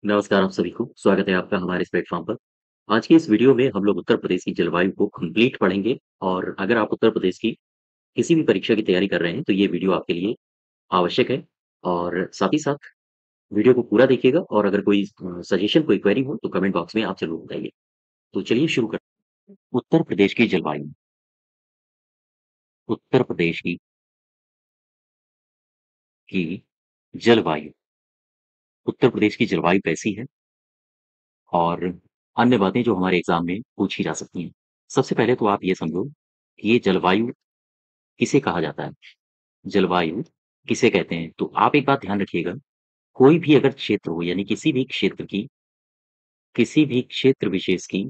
नमस्कार आप सभी को, स्वागत है आपका हमारे इस प्लेटफ़ॉर्म पर। आज की इस वीडियो में हम लोग उत्तर प्रदेश की जलवायु को कंप्लीट पढ़ेंगे और अगर आप उत्तर प्रदेश की किसी भी परीक्षा की तैयारी कर रहे हैं, तो ये वीडियो आपके लिए आवश्यक है और साथ ही साथ वीडियो को पूरा देखिएगा और अगर कोई सजेशन, कोई क्वेरी हो, तो कमेंट बॉक्स में आप ज़रूर बताइए। तो चलिए शुरू करते हैं। उत्तर प्रदेश की जलवायु, उत्तर प्रदेश की जलवायु, उत्तर प्रदेश की जलवायु कैसी है और अन्य बातें जो हमारे एग्ज़ाम में पूछी जा सकती हैं। सबसे पहले तो आप ये समझो कि ये जलवायु किसे कहा जाता है? जलवायु किसे कहते हैं? तो आप एक बात ध्यान रखिएगा, कोई भी अगर क्षेत्र हो यानी किसी भी क्षेत्र विशेष की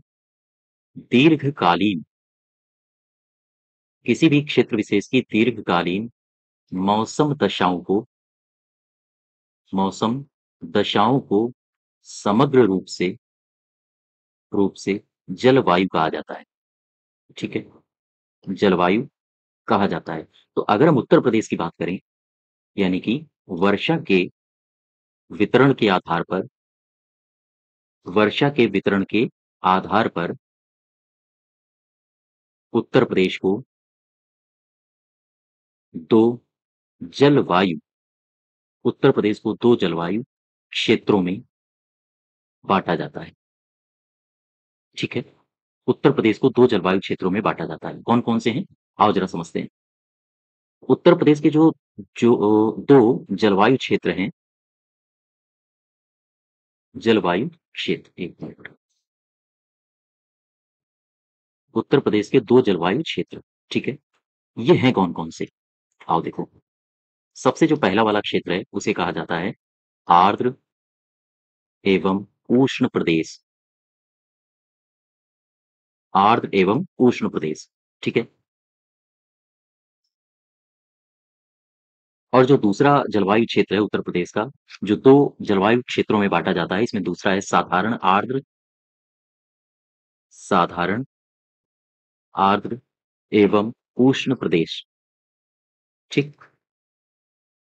दीर्घकालीन किसी भी क्षेत्र विशेष की दीर्घकालीन मौसम दशाओं को मौसम दशाओं को समग्र रूप से जलवायु कहा जाता है, ठीक है? जलवायु कहा जाता है। तो अगर हम उत्तर प्रदेश की बात करें, यानी कि वर्षा के वितरण के आधार पर वर्षा के वितरण के आधार पर उत्तर प्रदेश को 2 जलवायु उत्तर प्रदेश को 2 जलवायु क्षेत्रों में बाँटा जाता है, ठीक है? उत्तर प्रदेश को 2 जलवायु क्षेत्रों में बाँटा जाता है। कौन-कौन से हैं? आओ ज़रा समझते हैं। उत्तर प्रदेश के जो 2 जलवायु क्षेत्र हैं, जलवायु क्षेत्र, 1 मिनट। उत्तर प्रदेश के 2 जलवायु क्षेत्र, ठीक है? ये हैं कौन-कौन से? आओ देखो। सबसे जो पहला वाला क्षेत्र है, उसे कहा जाता है आर्द्र एवं उष्ण प्रदेश। आर्द्र एवं उष्ण प्रदेश, ठीक है? और जो दूसरा जलवायु क्षेत्र है उत्तर प्रदेश का, जो 2 जलवायु क्षेत्रों में बाँटा जाता है, इसमें दूसरा है साधारण आर्द्र एवं उष्ण प्रदेश, ठीक?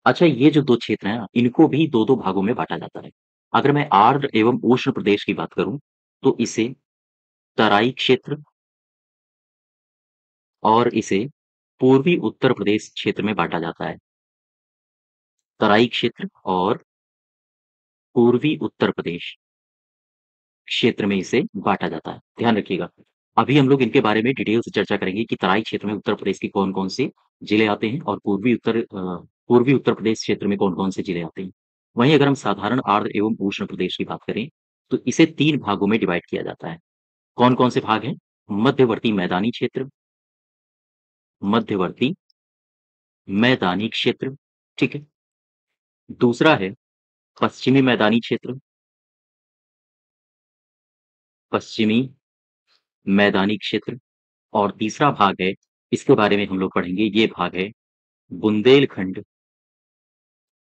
अच्छा, ये जो 2 क्षेत्र हैं, इनको भी 2-2 भागों में बाँटा जाता है। अगर मैं आर्द्र एवं उष्ण प्रदेश की बात करूँ, तो इसे तराई क्षेत्र और इसे पूर्वी उत्तर प्रदेश क्षेत्र में बाँटा जाता है। तराई क्षेत्र और पूर्वी उत्तर प्रदेश क्षेत्र में इसे बाँटा जाता है। ध्यान रखिएगा। अभी हम लोग इनके बारे में डिटेल से चर्चा करेंगे कि तराई क्षेत्र में उत्तर प्रदेश के कौन-कौन से जिले आते हैं और पूर्वी उत्तर प्रदेश क्षेत्र में कौन-कौन से जिले आते हैं। वहीं अगर हम साधारण आर्द्र एवं उष्ण प्रदेश की बात करें, तो इसे 3 भागों में डिवाइड किया जाता है। कौन-कौन से भाग हैं? मध्यवर्ती मैदानी क्षेत्र, मध्यवर्ती मैदानी क्षेत्र, ठीक है? दूसरा है पश्चिमी मैदानी क्षेत्र, पश्चिमी मैदानी क्षेत्र और तीसरा भाग है, इसके बारे में हम लोग पढ़ेंगे, ये भाग है बुंदेलखंड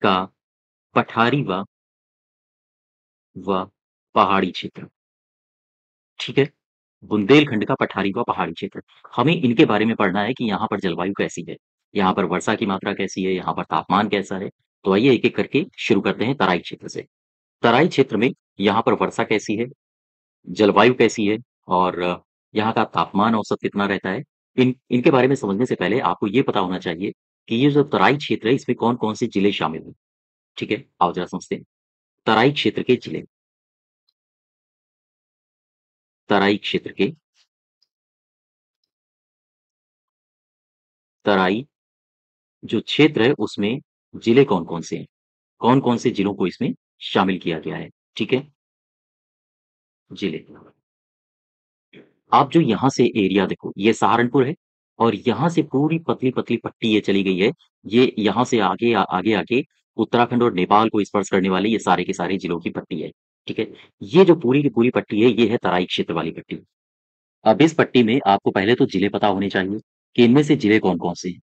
का पठारी व पहाड़ी क्षेत्र, ठीक है? बुंदेलखंड का पठारी व पहाड़ी क्षेत्र। हमें इनके बारे में पढ़ना है कि यहाँ पर जलवायु कैसी है, यहाँ पर वर्षा की मात्रा कैसी है, यहाँ पर तापमान कैसा है। तो आइए एक-एक करके शुरू करते हैं तराई क्षेत्र से। तराई क्षेत्र में यहाँ पर वर्षा कैसी है, जलवायु कैसी है और यहाँ का तापमान औसत कितना रहता है? इनके बारे में समझने से पहले आपको ये पता होना चाहिए कि ये जो तराई क्षेत्र है, इसमें कौन-कौन से जिले शामिल हैं, ठीक है? आओ ज़रा समझते हैं। तराई क्षेत्र के जिले, तराई क्षेत्र के तराई जो क्षेत्र है, उसमें जिले कौन-कौन से हैं? कौन-कौन से जिलों को इसमें शामिल किया गया है, ठीक है? जिले। आप जो यहाँ से एरिया देखो, ये सहारनपुर है और यहाँ से पूरी पतली-पतली पट्टी ये चली गई है। ये यहाँ से आगे आके उत्तराखंड और नेपाल को स्पर्श करने वाली ये सारे के सारे जिलों की पट्टी है, ठीक है? ये जो पूरी की पूरी पट्टी है, ये है तराई क्षेत्र वाली पट्टी। अब इस पट्टी में आपको पहले तो जिले पता होने चाहिए कि इनमें से जिले कौन-कौन से हैं।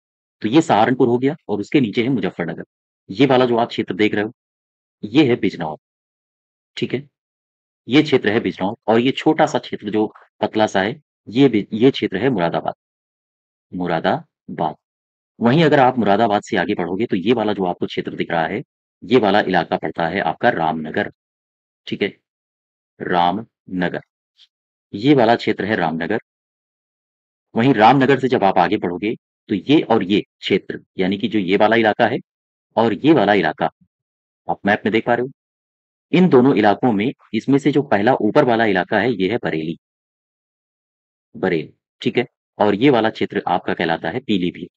तो ये सहारनपुर हो गया और उसके नीचे है मुज़फ्फरनगर। ये वाला जो आप क्षेत्र देख रहे हो, ये है बिजनौर, ठीक है? ये क्षेत्र है बिजनौर और ये छोटा-सा क्षेत्र जो पतला-सा है, ये क्षेत्र है मुरादाबाद, मुरादाबाद। वहीं अगर आप मुरादाबाद से आगे बढ़ोगे तो ये वाला जो आपको क्षेत्र दिख रहा है, ये वाला इलाका पड़ता है आपका रामनगर, ठीक है, रामनगर, ये वाला क्षेत्र है रामनगर। वहीं रामनगर से जब आप आगे बढ़ोगे तो ये और ये क्षेत्र, यानी कि जो ये वाला इलाका है और ये वाला इलाका, आप मैप में देख पा रहे हो, इन दोनों इलाकों में इसमें से जो पहला ऊपर वाला इलाका है ये है बरेली, बरेली, ठीक है। और ये वाला क्षेत्र आपका कहलाता है पीलीभीत,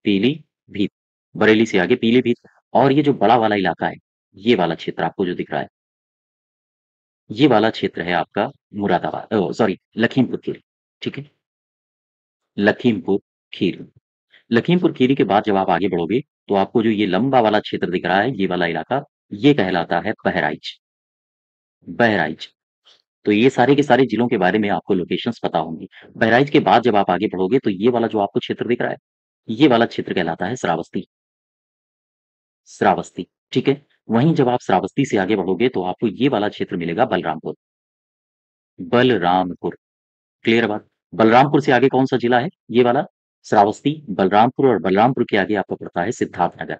पीलीभीत, बरेली से आगे पीलीभीत। और ये जो बड़ा वाला इलाका है, ये वाला क्षेत्र आपको जो दिख रहा है, ये वाला क्षेत्र है आपका मुरादाबाद, सॉरी, लखीमपुर खीरी, ठीक है, लखीमपुर खीरी। लखीमपुर खीरी के बाद जब आप आगे बढ़ोगे तो आपको जो ये लंबा वाला क्षेत्र दिख रहा है, ये वाला इलाका, ये कहलाता है बहराइच, बहराइच। तो ये सारे के सारे जिलों के बारे में आपको लोकेशंस पता होंगी। बहराइच के बाद जब आप आगे बढ़ोगे तो ये वाला जो आपको क्षेत्र दिख रहा है, ये वाला क्षेत्र कहलाता है श्रावस्ती, श्रावस्ती, ठीक है। वहीं जब आप श्रावस्ती से आगे बढ़ोगे तो आपको ये वाला क्षेत्र मिलेगा बलरामपुर, बलरामपुर, क्लियर बात। बलरामपुर से आगे कौन सा जिला है, ये वाला श्रावस्ती, बलरामपुर, और बलरामपुर के आगे आपको पड़ता है सिद्धार्थनगर,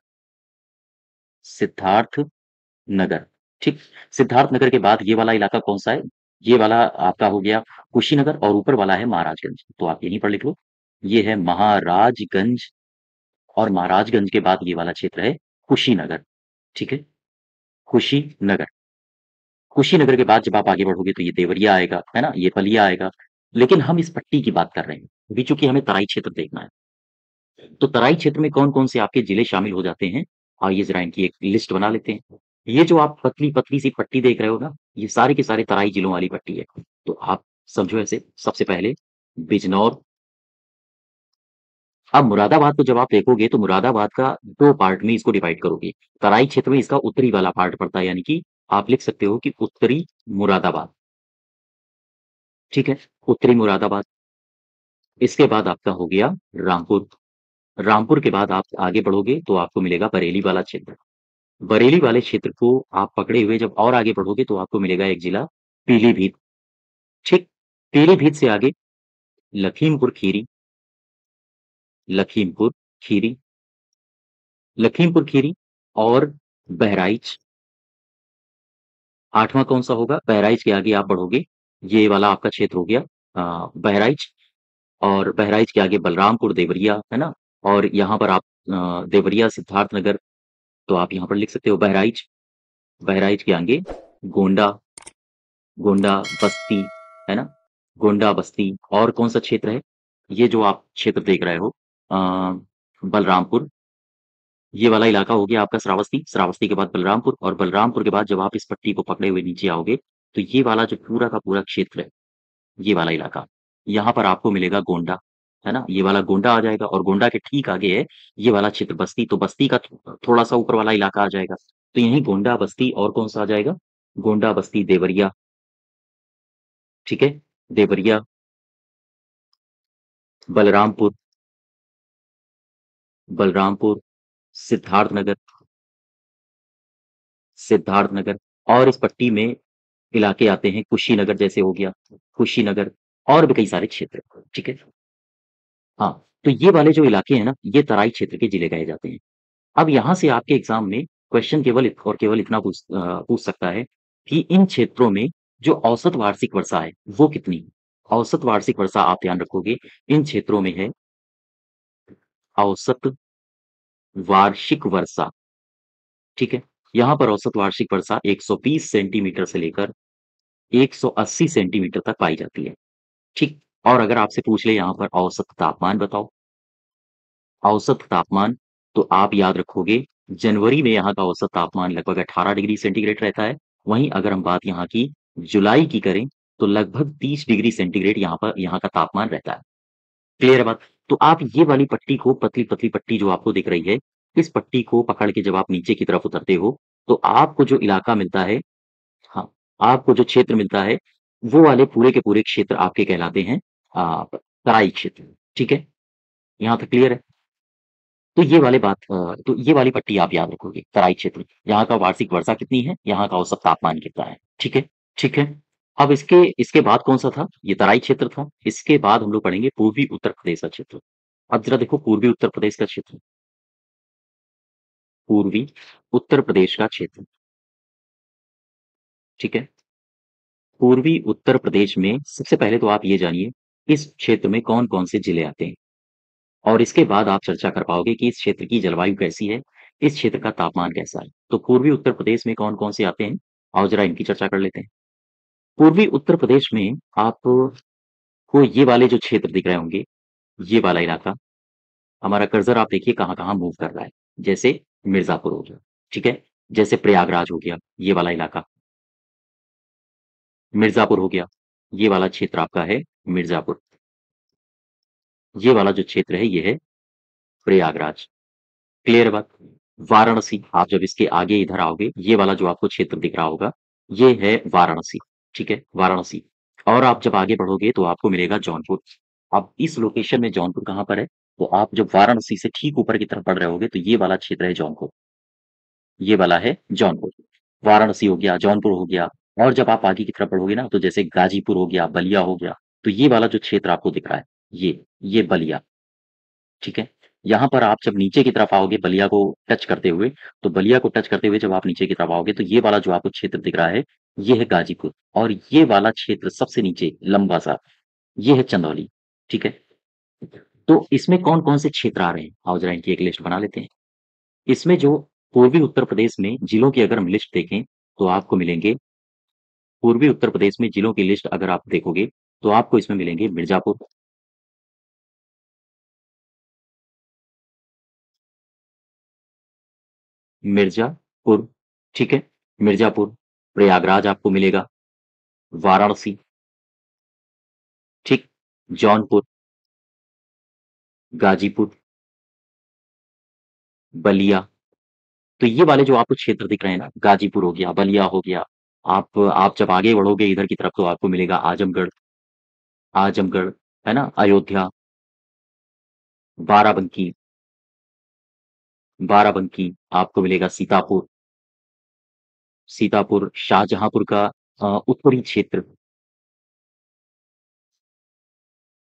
सिद्धार्थ नगर, ठीक। सिद्धार्थ नगर के बाद ये वाला इलाका कौन सा है, ये वाला आपका हो गया कुशीनगर, और ऊपर वाला है महाराजगंज, तो आप यहीं पर लिख लो, ये है महाराजगंज। और महाराजगंज के बाद ये वाला क्षेत्र है कुशीनगर, ठीक है, कुशीनगर। कुशीनगर के बाद जब आप आगे बढ़ोगे तो ये देवरिया आएगा, है ना, ये बलिया आएगा। लेकिन हम इस पट्टी की बात कर रहे हैं अभी, चूंकि हमें तराई क्षेत्र देखना है। तो तराई क्षेत्र में कौन कौन से आपके जिले शामिल हो जाते हैं, आइए जरा इनकी एक लिस्ट बना लेते हैं। ये जो आप पतली पतली सी पट्टी देख रहे हो ना, ये सारे के सारे तराई जिलों वाली पट्टी है। तो आप समझो ऐसे, सबसे पहले बिजनौर। अब मुरादाबाद को जब आप देखोगे तो मुरादाबाद का दो पार्ट में इसको डिवाइड करोगे। तराई क्षेत्र में इसका उत्तरी वाला पार्ट पड़ता है, यानी कि आप लिख सकते हो कि उत्तरी मुरादाबाद, ठीक है, उत्तरी मुरादाबाद। इसके बाद आपका हो गया रामपुर। रामपुर के बाद आप आगे बढ़ोगे तो आपको मिलेगा बरेली वाला क्षेत्र। बरेली वाले क्षेत्र को आप पकड़े हुए जब और आगे बढ़ोगे तो आपको मिलेगा एक जिला पीलीभीत, ठीक। पीलीभीत से आगे लखीमपुर खीरी, लखीमपुर खीरी, लखीमपुर खीरी और बहराइच। आठवां कौन सा होगा, बहराइच के आगे आप बढ़ोगे, ये वाला आपका क्षेत्र हो गया बहराइच। और बहराइच के आगे बलरामपुर, देवरिया, है ना। और यहाँ पर आप देवरिया, सिद्धार्थनगर, तो आप यहाँ पर लिख सकते हो बहराइच। बहराइच के आगे गोंडा, गोंडा बस्ती, है ना, गोंडा बस्ती। और कौन सा क्षेत्र है, ये जो आप क्षेत्र देख रहे हो, बलरामपुर, ये वाला इलाका हो गया आपका श्रावस्ती। श्रावस्ती के बाद बलरामपुर, और बलरामपुर के बाद जब आप इस पट्टी को पकड़े हुए नीचे आओगे तो ये वाला जो पूरा का पूरा क्षेत्र है, ये वाला इलाका, यहाँ पर आपको मिलेगा गोंडा, है ना, ये वाला गोंडा आ जाएगा। और गोंडा के ठीक आगे है ये वाला क्षेत्र बस्ती, तो बस्ती का थोड़ा सा ऊपर वाला इलाका आ जाएगा। तो यही गोंडा बस्ती, और कौन सा आ जाएगा, गोंडा बस्ती देवरिया, ठीक है, देवरिया, बलरामपुर, बलरामपुर, सिद्धार्थनगर, सिद्धार्थनगर। और इस पट्टी में इलाके आते हैं कुशीनगर, जैसे हो गया कुशीनगर, और भी कई सारे क्षेत्र, ठीक है। हाँ, तो ये वाले जो इलाके हैं ना, ये तराई क्षेत्र के जिले कहे जाते हैं। अब यहाँ से आपके एग्जाम में क्वेश्चन केवल और केवल इतना पूछ सकता है कि इन क्षेत्रों में जो औसत वार्षिक वर्षा है वो कितनी है? औसत वार्षिक वर्षा आप ध्यान रखोगे, इन क्षेत्रों में है औसत वार्षिक वर्षा, ठीक है। यहाँ पर औसत वार्षिक वर्षा 120 सेंटीमीटर से लेकर 180 सेंटीमीटर तक पाई जाती है, ठीक। और अगर आपसे पूछ ले यहाँ पर औसत तापमान बताओ, औसत तापमान, तो आप याद रखोगे जनवरी में यहाँ का औसत तापमान लगभग 18 डिग्री सेंटीग्रेड रहता है। वहीं अगर हम बात यहाँ की जुलाई की करें तो लगभग 30 डिग्री सेंटीग्रेड यहाँ का तापमान रहता है, क्लियर है बात। तो आप ये वाली पट्टी को, पतली पतली पट्टी जो आपको दिख रही है, इस पट्टी को पकड़ के जब आप नीचे की तरफ उतरते हो तो आपको जो इलाका मिलता है, हाँ, आपको जो क्षेत्र मिलता है, वो वाले पूरे के पूरे क्षेत्र आपके कहलाते हैं तराई क्षेत्र, ठीक है। यहाँ तक क्लियर है। तो ये वाली पट्टी आप याद रखोगे, तराई क्षेत्र, यहाँ का वार्षिक वर्षा कितनी है, यहाँ का औसत तापमान कितना है, ठीक है, ठीक है। अब इसके इसके बाद कौन सा था, ये तराई क्षेत्र था। इसके बाद हम लोग पढ़ेंगे पूर्वी उत्तर प्रदेश का क्षेत्र। अब जरा देखो पूर्वी उत्तर प्रदेश का क्षेत्र, पूर्वी उत्तर प्रदेश का क्षेत्र, ठीक है? पूर्वी उत्तर प्रदेश में सबसे पहले तो आप ये जानिए, इस क्षेत्र में कौन-कौन से जिले आते हैं? और इसके बाद आप चर्चा कर पाओगे कि इस क्षेत्र की जलवायु कैसी है, इस क्षेत्र का तापमान कैसा है। तो पूर्वी उत्तर प्रदेश में कौन-कौन से आते हैं? आओ ज़रा इनकी चर्चा कर लेते हैं। पूर्वी उत्तर प्रदेश में आपको ये वाले जो क्षेत्र दिख रहे होंगे, ये वाला इलाका, हमारा कर्सर आप देखिए कहाँ-कहाँ मूव कर रहा है। जैसे मिर्ज़ापुर हो गया, ठीक है? जैसे प्रयागराज हो गया, ये वाला इलाका। मिर्ज़ापुर हो गया, ये वाला क्षेत्र आपका है मिर्ज़ापुर। ये वाला जो क्षेत्र है, ये है प्रयागराज। क्लियर है बात? वाराणसी, आप जब इसके आगे इधर आओगे, ये वाला जो आपको क्षेत्र दिख रहा होगा, ये है वाराणसी, ठीक है? वाराणसी। और आप जब आगे बढ़ोगे तो आपको मिलेगा जौनपुर। अब इस लोकेशन में जौनपुर कहाँ पर है? तो आप जब वाराणसी से ठीक ऊपर की तरफ बढ़ रहे होगे, तो ये वाला क्षेत्र है जौनपुर। ये वाला है जौनपुर। वाराणसी हो गया, जौनपुर हो गया और जब आप आगे की तरफ बढ़ोगे ना, तो जैसे गाजीपुर हो गया, बलिया हो गया, तो ये वाला जो क्षेत्र आपको दिख रहा है, ये बलिया। ठीक है? यहाँ पर आप जब नीचे की तरफ आओगे बलिया को टच करते हुए, तो बलिया को टच करते हुए जब आप नीचे की तरफ आओगे, तो ये वाला जो आपको क्षेत्र दिख रहा है, ये है गाजीपुर और ये वाला क्षेत्र सबसे नीचे लंबा-सा, ये है चंदौली। ठीक है? तो इसमें कौन-कौन से क्षेत्र आ रहे हैं? आओ ज़रा इनकी एक लिस्ट बना लेते हैं। इसमें जो पूर्वी उत्तर प्रदेश में जिलों की अगर हम लिस्ट देखें, तो आपको मिलेंगे पूर्वी उत्तर प्रदेश में जिलों की लिस्ट अगर आप देखोगे, तो आपको इसमें मिलेंगे मिर्ज़ापुर, मिर्ज़ापुर, ठीक है? मिर्ज़ापुर, प्रयागराज आपको मिलेगा, वाराणसी, ठीक, जौनपुर, गाजीपुर, बलिया, तो ये वाले जो आपको क्षेत्र दिख रहे हैं ना, गाजीपुर हो गया, बलिया हो गया, आप जब आगे बढ़ोगे इधर की तरफ तो आपको मिलेगा आजमगढ़, आजमगढ़, है ना? अयोध्या, बाराबंकी, बाराबंकी, आपको मिलेगा सीतापुर, सीतापुर, शाहजहाँपुर का उत्तरी क्षेत्र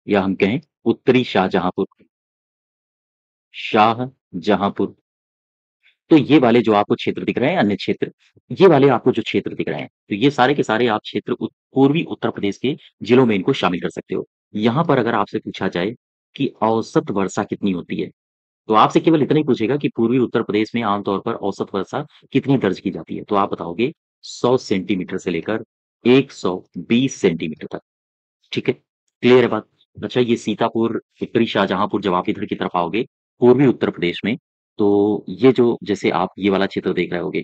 या हम कहें उत्तरी शाहजहाँपुर, शाहजहाँपुर। तो ये वाले जो आपको क्षेत्र दिख रहे हैं, अन्य क्षेत्र, ये वाले आपको जो क्षेत्र दिख रहे हैं, तो ये सारे के सारे आप क्षेत्र पूर्वी उत्तर प्रदेश के जिलों में इनको शामिल कर सकते हो। यहाँ पर अगर आपसे पूछा जाए कि औसत वर्षा कितनी होती है, तो आपसे केवल इतना ही पूछेगा कि पूर्वी उत्तर प्रदेश में आमतौर पर औसत वर्षा कितनी दर्ज की जाती है? तो आप बताओगे 100 सेंटीमीटर से लेकर 120 सेंटीमीटर तक। ठीक है? क्लियर है बात? अच्छा ये सीतापुर, उत्तरी शाहजहाँपुर जब आप इधर की तरफ आओगे, पूर्वी उत्तर प्रदेश में, तो ये जो जैसे आप ये वाला क्षेत्र देख रहे होगे,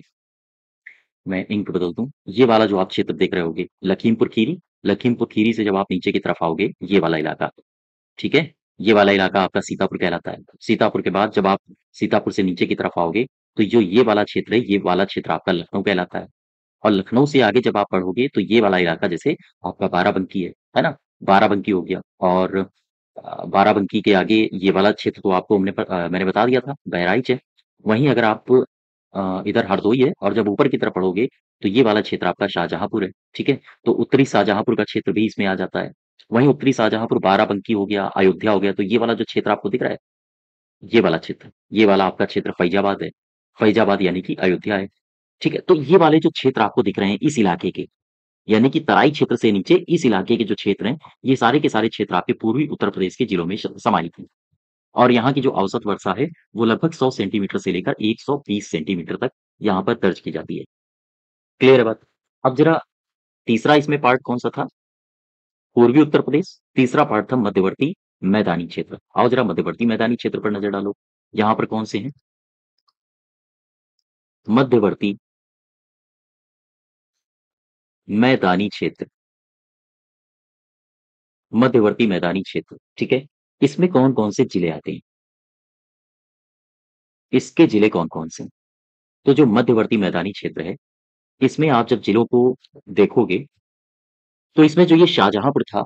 मैं इंक बदल दूँ, ये वाला जो आप क्षेत्र देख रहे होगे, लखीमपुर खीरी से जब आप नीचे की तरफ आओगे, ये वाला इलाका, ठीक है? ये वाला इलाका आपका सीतापुर कहलाता है। सीतापुर के बाद जब आप सीतापुर से नीचे की तरफ आओगे, तो जो ये वाला क्षेत्र है, ये वाला क्षेत्र आपका लखनऊ कहलाता है। और लखनऊ से आगे जब आप बढ़ोगे तो ये वाला इलाका जैसे आपका बाराबंकी है ना? बाराबंकी हो गया और बाराबंकी के आगे ये वाला क्षेत्र तो आपको मैंने बता दिया था, बहराइच है। वहीं अगर आप इधर हरदोई है और जब ऊपर की तरफ बढ़ोगे तो ये वाला क्षेत्र आपका शाहजहाँपुर है, ठीक है? तो उत्तरी शाहजहाँपुर का क्षेत्र भी इसमें आ जाता है। वहीं उत्तरी शाहजहाँपुर, बाराबंकी हो गया, अयोध्या हो गया, तो ये वाला जो क्षेत्र आपको दिख रहा है, ये वाला क्षेत्र, ये वाला आपका क्षेत्र फैज़ाबाद है। फैज़ाबाद यानी कि अयोध्या है। ठीक है? तो ये वाले जो क्षेत्र आपको दिख रहे हैं इस इलाके के, यानी कि तराई क्षेत्र से नीचे इस इलाके के जो क्षेत्र हैं, ये सारे के सारे क्षेत्र आपके पूर्वी उत्तर प्रदेश के जिलों में समाहित हैं। और यहाँ की जो औसत वर्षा है, वो लगभग 100 सेंटीमीटर से लेकर 120 सेंटीमीटर तक यहाँ पर दर्ज की जाती है। क्लियर है बात? अब जरा तीसरा इसमें पार्ट कौन-सा था? पूर्वी उत्तर प्रदेश, तीसरा पार्ट था मध्यवर्ती मैदानी क्षेत्र। आओ जरा मध्यवर्ती मैदानी क्षेत्र पर नज़र डालो। यहाँ पर कौन से हैं? मध्यवर्ती मैदानी क्षेत्र, मध्यवर्ती मैदानी क्षेत्र, ठीक है? इसमें कौन-कौन से जिले आते हैं? इसके जिले कौन-कौन से हैं? तो जो मध्यवर्ती मैदानी क्षेत्र है, इसमें आप जब जिलों को देखोगे, तो इसमें जो ये शाहजहाँपुर था,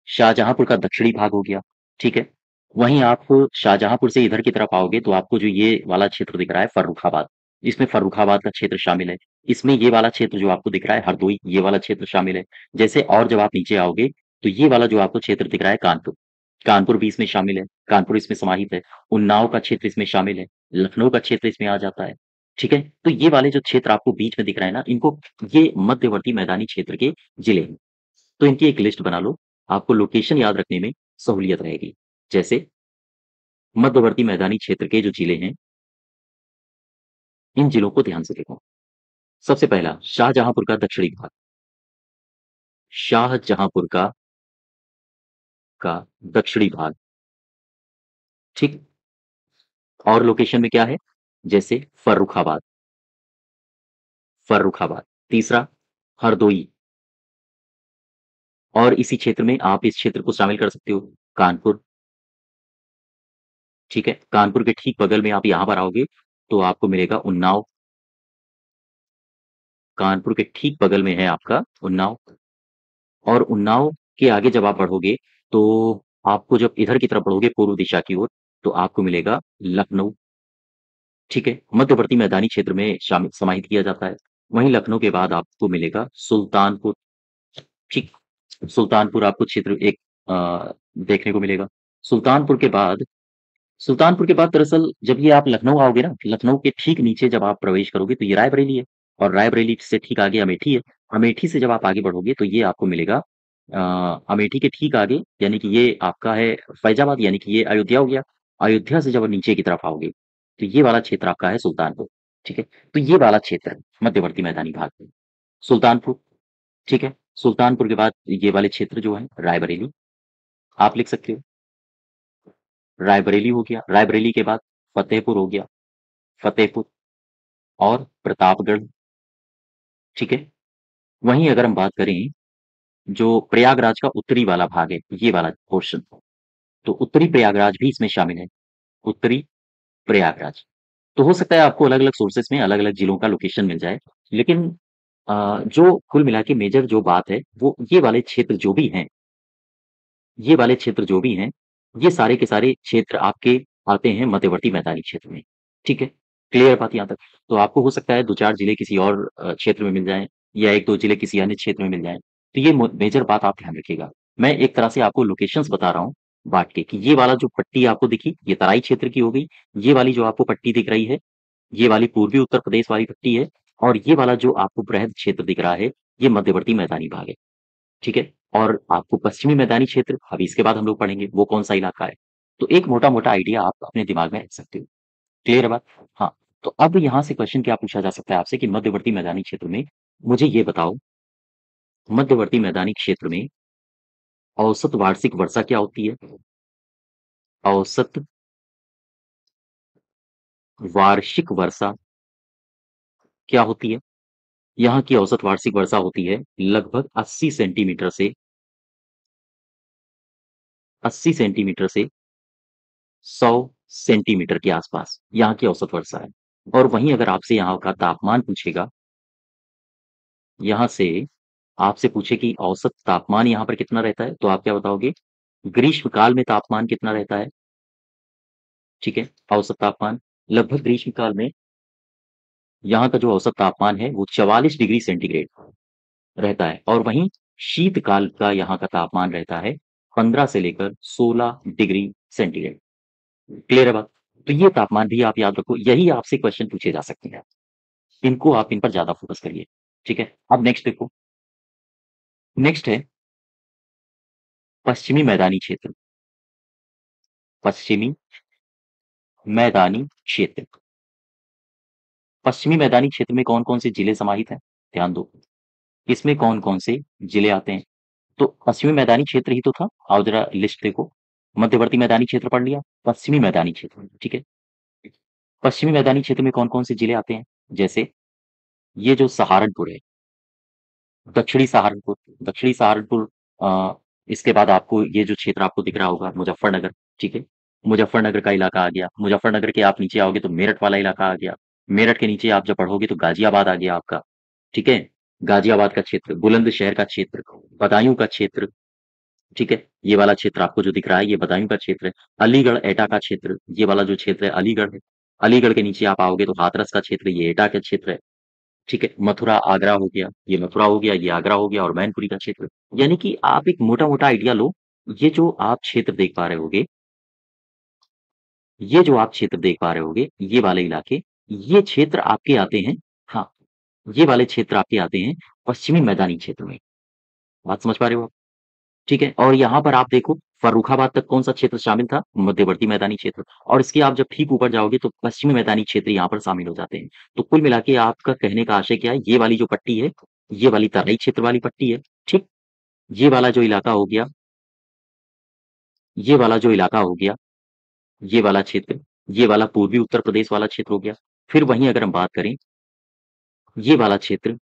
शाहजहाँपुर का दक्षिणी भाग हो गया, ठीक है? वहीं आप शाहजहाँपुर से इधर की तरफ आओगे, तो आपको जो ये वाला क्षेत्र दिख रहा है फर्रुखाबाद, इसमें फर्रुखाबाद का क्षेत्र शामिल है। इसमें ये वाला क्षेत्र जो आपको दिख रहा है हरदोई, ये वाला क्षेत्र शामिल है। जैसे और जब आप नीचे आओगे, तो ये वाला जो आपको क्षेत्र दिख रहा है कानपुर, कानपुर भी इसमें शामिल है, कानपुर इसमें समाहित है। उन्नाव का क्षेत्र इसमें शामिल है, लखनऊ का क्षेत्र इसमें आ जाता है। ठीक है? तो ये वाले जो क्षेत्र आपको बीच में दिख रहा है ना, इनको ये मध्यवर्ती मैदानी क्षेत्र के जिले हैं। तो इनकी एक लिस्ट बना लो, आपको लोकेशन याद रखने में सहूलियत रहेगी। जैसे मध्यवर्ती मैदानी क्षेत्र के जो जिले हैं, इन जिलों को ध्यान से देखो। सबसे पहला शाहजहांपुर का दक्षिणी भाग, शाहजहांपुर का दक्षिणी भाग, ठीक? और लोकेशन में क्या है? जैसे फर्रुखाबाद, फर्रुखाबाद। तीसरा हरदोई, और इसी क्षेत्र में आप इस क्षेत्र को शामिल कर सकते हो, कानपुर, ठीक है? कानपुर के ठीक बगल में आप यहाँ पर आओगे, तो आपको मिलेगा उन्नाव, कानपुर के ठीक बगल में है आपका उन्नाव। और उन्नाव के आगे जब आप बढ़ोगे, तो आपको जब इधर की तरफ बढ़ोगे पूर्व दिशा की ओर, तो आपको मिलेगा लखनऊ, ठीक है? मध्यवर्ती मैदानी क्षेत्र में शामिल समाहित किया जाता है। वहीं लखनऊ के बाद आपको मिलेगा सुल्तानपुर, ठीक? सुल्तानपुर आपको क्षेत्र एक देखने को मिलेगा। सुल्तानपुर के बाद सुल्तानपुर के बाद दरअसल जब ये आप लखनऊ आओगे ना, लखनऊ के ठीक नीचे जब आप प्रवेश करोगे तो ये रायबरेली है, और रायबरेली से ठीक आगे अमेठी है। अमेठी से जब आप आगे बढ़ोगे तो ये आपको मिलेगा अमेठी के ठीक आगे, यानी कि ये आपका है फैजाबाद, यानी कि ये अयोध्या हो गया। अयोध्या से जब नीचे की तरफ आओगे, तो ये वाला क्षेत्र आपका है सुल्तानपुर, ठीक है? तो ये वाला क्षेत्र मध्यवर्ती मैदानी भाग में सुल्तानपुर, ठीक है? सुल्तानपुर के बाद ये वाले क्षेत्र जो है रायबरेली, आप लिख सकते हो। रायबरेली हो गया, रायबरेली के बाद फतेहपुर हो गया, फतेहपुर और प्रतापगढ़, ठीक है? वहीं अगर हम बात करें जो प्रयागराज का उत्तरी वाला भाग है, ये वाला पोर्शन, तो उत्तरी प्रयागराज भी इसमें शामिल है, उत्तरी प्रयागराज। तो हो सकता है आपको अलग-अलग सोर्सेस में अलग-अलग जिलों का लोकेशन मिल जाए, लेकिन जो कुल मिला के मेजर जो बात है, वो ये वाले क्षेत्र जो भी हैं, ये वाले क्षेत्र जो भी हैं, ये सारे के सारे क्षेत्र आपके आते हैं मध्यवर्ती मैदानी क्षेत्र में, ठीक है? क्लियर बात यहाँ तक? तो आपको हो सकता है 2-4 जिले किसी और क्षेत्र में मिल जाएँ, या 1-2 जिले किसी अन्य क्षेत्र में मिल जाएँ। तो ये मेजर बात आप ध्यान रखिएगा। मैं एक तरह से आपको लोकेशंस बता रहा हूँ बाँट के, कि ये वाला जो पट्टी आपको दिखी, ये तराई क्षेत्र की हो गई। ये वाली जो आपको पट्टी दिख रही है, ये वाली पूर्वी उत्तर प्रदेश वाली पट्टी है, और ये वाला जो आपको बृहद क्षेत्र दिख रहा है, ये मध्यवर्ती मैदानी भाग है। ठीक है? और आपको पश्चिमी मैदानी क्षेत्र, अभी इसके बाद हम लोग पढ़ेंगे वो कौन-सा इलाका है। तो एक मोटा-मोटा आइडिया आप अपने दिमाग में रख सकते हो। क्लियर है बात? हाँ, तो अब यहाँ से क्वेश्चन क्या पूछा जा सकता है आपसे कि मध्यवर्ती मैदानी क्षेत्र में मुझे ये बताओ, मध्यवर्ती मैदानी क्षेत्र में औसत वार्षिक वर्षा क्या होती है? औसत वार्षिक वर्षा क्या होती है? यहाँ की औसत वार्षिक वर्षा होती है लगभग 80 सेंटीमीटर से 100 सेंटीमीटर के आसपास यहाँ की औसत वर्षा है। और वहीं अगर आपसे यहाँ का तापमान पूछेगा, यहाँ से आपसे पूछे कि औसत तापमान यहाँ पर कितना रहता है, तो आप क्या बताओगे? ग्रीष्मकाल में तापमान कितना रहता है? ठीक है, औसत तापमान लगभग ग्रीष्मकाल में यहाँ का जो औसत तापमान है वो 44 डिग्री सेंटीग्रेड रहता है, और वहीं शीतकाल का यहाँ का तापमान रहता है 15 से लेकर 16 डिग्री सेंटीग्रेड। क्लियर है बात? तो ये तापमान भी आप याद रखो, यही आपसे क्वेश्चन पूछे जा सकते हैं। इनको आप इन पर ज़्यादा फ़ोकस करिए, ठीक है? अब नेक्स्ट देखो, नेक्स्ट है पश्चिमी मैदानी क्षेत्र, पश्चिमी मैदानी क्षेत्र। पश्चिमी मैदानी क्षेत्र में कौन-कौन से जिले समाहित हैं? ध्यान दो, इसमें कौन-कौन से जिले आते हैं? तो पश्चिमी मैदानी क्षेत्र ही तो था, आओ ज़रा लिस्ट देखो। मध्यवर्ती मैदानी क्षेत्र पढ़ लिया, पश्चिमी मैदानी क्षेत्र, ठीक है? पश्चिमी मैदानी क्षेत्र में कौन-कौन से जिले आते हैं? जैसे ये जो सहारनपुर है, दक्षिणी सहारनपुर, अ, इसके बाद आपको ये जो क्षेत्र आपको दिख रहा होगा मुज़फ्फरनगर, ठीक है? मुज़फ्फरनगर का इलाका आ गया, मुज़फ्फरनगर के आप नीचे आओगे तो मेरठ वाला इलाका आ गया, मेरठ के नीचे आप जब बढ़ोगे तो गाज़ियाबाद आ गया आपका, ठीक है? गाज़ियाबाद का क्षेत्र, बुलंदशहर का क्षेत्र, बदायूँ का क्षेत्र, ठीक है? ये वाला क्षेत्र आपको जो दिख रहा है ये बदायूँ का क्षेत्र है। अलीगढ़ एटा का क्षेत्र, ये वाला जो क्षेत्र है अलीगढ़ है। अलीगढ़ के नीचे आप आओगे तो हाथरस का क्षेत्र, ये एटा का क्षेत्र है। ठीक है, मथुरा आगरा हो गया, ये मथुरा हो गया, ये आगरा हो गया, और मैनपुरी का क्षेत्र। यानी कि आप एक मोटा-मोटा आइडिया लो, ये जो आप क्षेत्र देख पा रहे होगे, ये जो आप क्षेत्र देख पा रहे होगे, ये वाले इलाके, ये क्षेत्र आपके आते हैं, हाँ, ये वाले क्षेत्र आपके आते हैं पश्चिमी मैदानी क्षेत्र में। बात समझ पा रहे हो आप? ठीक है? और यहाँ पर आप देखो फर्रुखाबाद तक कौन-सा क्षेत्र शामिल था? मध्यवर्ती मैदानी क्षेत्र। और इसके आप जब ठीक ऊपर जाओगे तो पश्चिमी मैदानी क्षेत्र यहाँ पर शामिल हो जाते हैं। तो कुल मिला के आपका कहने का आशय क्या है? ये वाली जो पट्टी है, ये वाली तराई क्षेत्र वाली पट्टी है, ठीक? ये वाला जो इलाका हो गया, ये वाला जो इलाका हो गया, ये वाला क्षेत्र, ये वाला पूर्वी उत्तर प्रदेश वाला क्षेत्र हो गया। फिर वहीं अगर हम बात करें, ये वाला क्षेत्र,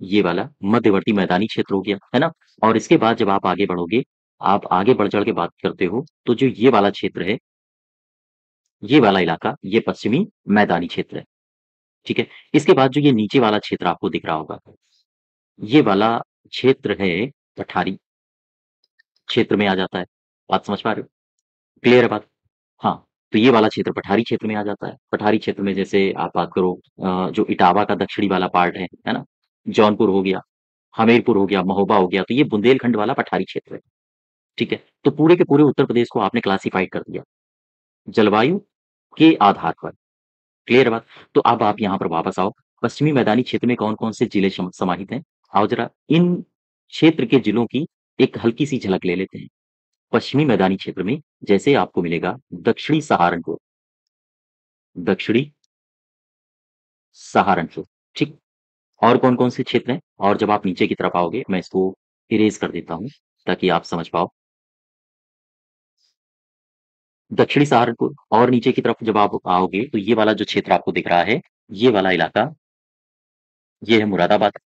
ये वाला मध्यवर्ती मैदानी क्षेत्र हो गया, है ना? और इसके बाद जब आप आगे बढ़ोगे, आप आगे बढ़-चढ़ के बात करते हो, तो जो ये वाला क्षेत्र है, ये वाला इलाका, ये पश्चिमी मैदानी क्षेत्र है, ठीक है? इसके बाद जो ये नीचे वाला क्षेत्र आपको दिख रहा होगा, ये वाला क्षेत्र है पठारी क्षेत्र में आ जाता है। बात समझ पा रहे हो? क्लियर है बात? हाँ, तो ये वाला क्षेत्र पठारी क्षेत्र में आ जाता है। पठारी क्षेत्र में जैसे आप बात करो जो इटावा का दक्षिणी वाला पार्ट है ना? जौनपुर हो गया, हमीरपुर हो गया, महोबा हो गया, तो ये बुंदेलखंड वाला पठारी क्षेत्र है, ठीक है? तो पूरे के पूरे उत्तर प्रदेश को आपने क्लासिफाइड कर दिया, जलवायु के आधार पर। क्लियर है बात? तो अब आप यहाँ पर वापस आओ, पश्चिमी मैदानी क्षेत्र में कौन-कौन से जिले समाहित हैं? आओ ज़रा इन क्षेत्र के जिलों की एक हल्की-सी झलक ले लेते हैं। पश्चिमी मैदानी क्षेत्र में जैसे आपको मिलेगा दक्षिणी सहारनपुर, दक्षिणी सहारनपुर, ठीक? और कौन-कौन से क्षेत्र हैं? और जब आप नीचे की तरफ आओगे, मैं इसको इरेज़ कर देता हूँ, ताकि आप समझ पाओ। दक्षिणी सहारनपुर और नीचे की तरफ जब आप आओगे, तो ये वाला जो क्षेत्र आपको दिख रहा है, ये वाला इलाका, ये है मुरादाबाद।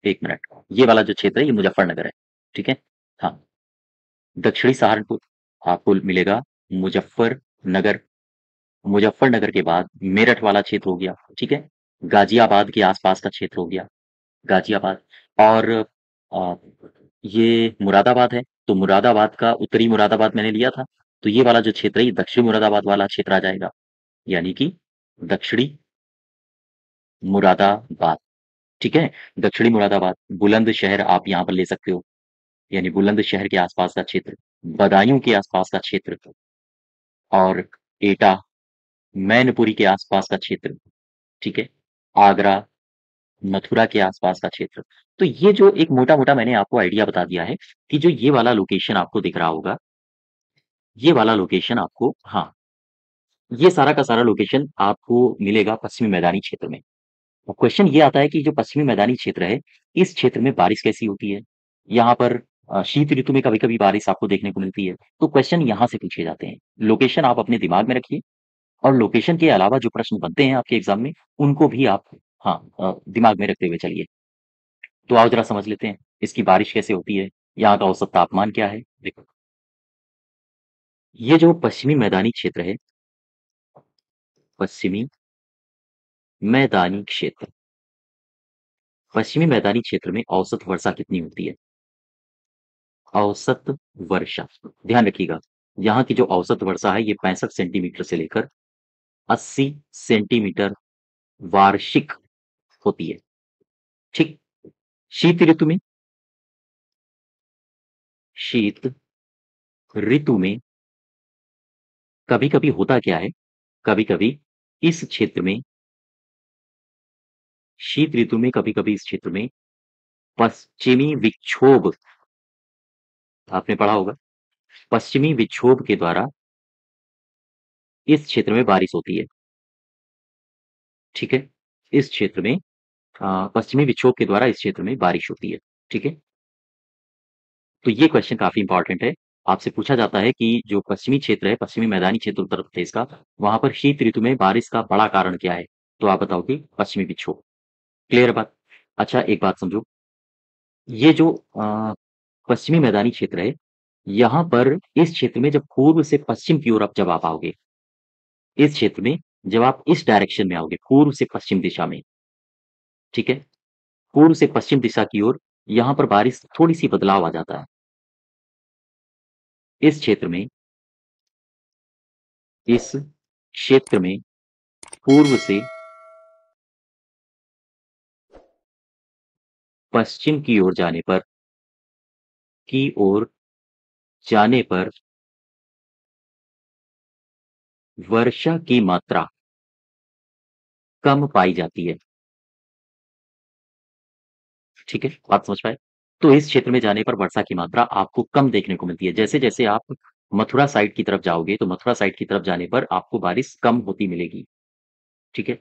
1 मिनट, ये वाला जो क्षेत्र है, ये मुज़फ्फरनगर है, ठीक है? हाँ, दक्षिणी सहारनपुर आपको मिलेगा मुज़फ्फरनगर। मुज़फ्फरनगर के बाद मेरठ वाला क्षेत्र हो गया, ठीक है? गाज़ियाबाद के आस-पास का क्षेत्र हो गया, गाज़ियाबाद। और अ, ये मुरादाबाद है, तो मुरादाबाद का उत्तरी मुरादाबाद मैंने लिया था, तो ये वाला जो क्षेत्र है, ये दक्षिणी मुरादाबाद वाला क्षेत्र आ जाएगा, यानी कि दक्षिणी मुरादाबाद, ठीक है? दक्षिणी मुरादाबाद, बुलंदशहर आप यहाँ पर ले सकते हो, यानी बुलंदशहर के आस-पास का क्षेत्र, बदायूं के आस-पास का क्षेत्र और एटा, मैनपुरी के आस-पास का क्षेत्र, ठीक है? आगरा, मथुरा के आस-पास का क्षेत्र। तो ये जो एक मोटा-मोटा मैंने आपको आइडिया बता दिया है कि जो ये वाला लोकेशन आपको दिख रहा होगा, ये वाला लोकेशन आपको, हाँ, ये सारा का सारा लोकेशन आपको मिलेगा पश्चिमी मैदानी क्षेत्र में। अब क्वेश्चन ये आता है कि जो पश्चिमी मैदानी क्षेत्र है, इस क्षेत्र में बारिश कैसी होती है? यहाँ पर शीत ऋतु में कभी-कभी बारिश आपको देखने को मिलती है। तो क्वेश्चन यहाँ से पूछे जाते हैं। लोकेशन आप अपने दिमाग में रखिए और लोकेशन के अलावा जो प्रश्न बनते हैं आपके एग्ज़ाम में, उनको भी आप, हाँ, दिमाग में रखते हुए चलिए। तो आओ ज़रा समझ लेते हैं, इसकी बारिश कैसे होती है? यहाँ का औसत तापमान क्या है? देखो, ये जो पश्चिमी मैदानी क्षेत्र है, पश्चिमी मैदानी क्षेत्र, पश्चिमी मैदानी क्षेत्र में औसत वर्षा कितनी होती है? औसत वर्षा, ध्यान रखिएगा, यहाँ की जो औसत वर्षा है, ये 65 सेंटीमीटर से लेकर 80 सेंटीमीटर वार्षिक होती है, ठीक? शीत ऋतु में, शीत ऋतु में कभी-कभी होता क्या है, कभी-कभी इस क्षेत्र में, शीत ऋतु में कभी-कभी इस क्षेत्र में पश्चिमी विक्षोभ, आपने पढ़ा होगा, पश्चिमी विक्षोभ के द्वारा इस क्षेत्र में बारिश होती है, ठीक है? इस क्षेत्र में पश्चिमी विक्षोभ के द्वारा इस क्षेत्र में बारिश होती है, ठीक है? तो ये क्वेश्चन काफ़ी इम्पोर्टेंट है। आपसे पूछा जाता है कि जो पश्चिमी क्षेत्र है, पश्चिमी मैदानी क्षेत्र उत्तर प्रदेश का, वहाँ पर शीत ऋतु में बारिश का बड़ा कारण क्या है? तो आप बताओ कि पश्चिमी विक्षोभ। क्लियर है बात? अच्छा, एक बात समझो, ये जो पश्चिमी मैदानी क्षेत्र है, यहाँ पर इस क्षेत्र में जब पूर्व से पश्चिम की ओर जब आप आओगे, इस क्षेत्र में जब आप इस डायरेक्शन में आओगे, पूर्व से पश्चिम दिशा में, ठीक है? पूर्व से पश्चिम दिशा की ओर, यहाँ पर बारिश थोड़ी-सी बदलाव आ जाता है। इस क्षेत्र में, इस क्षेत्र में पूर्व से पश्चिम की ओर जाने पर वर्षा की मात्रा कम पाई जाती है। ठीक है, बात समझ पाए? तो इस क्षेत्र में जाने पर वर्षा की मात्रा आपको कम देखने को मिलती है। जैसे-जैसे आप मथुरा साइड की तरफ जाओगे, तो मथुरा साइड की तरफ जाने पर आपको बारिश कम होती मिलेगी। ठीक है?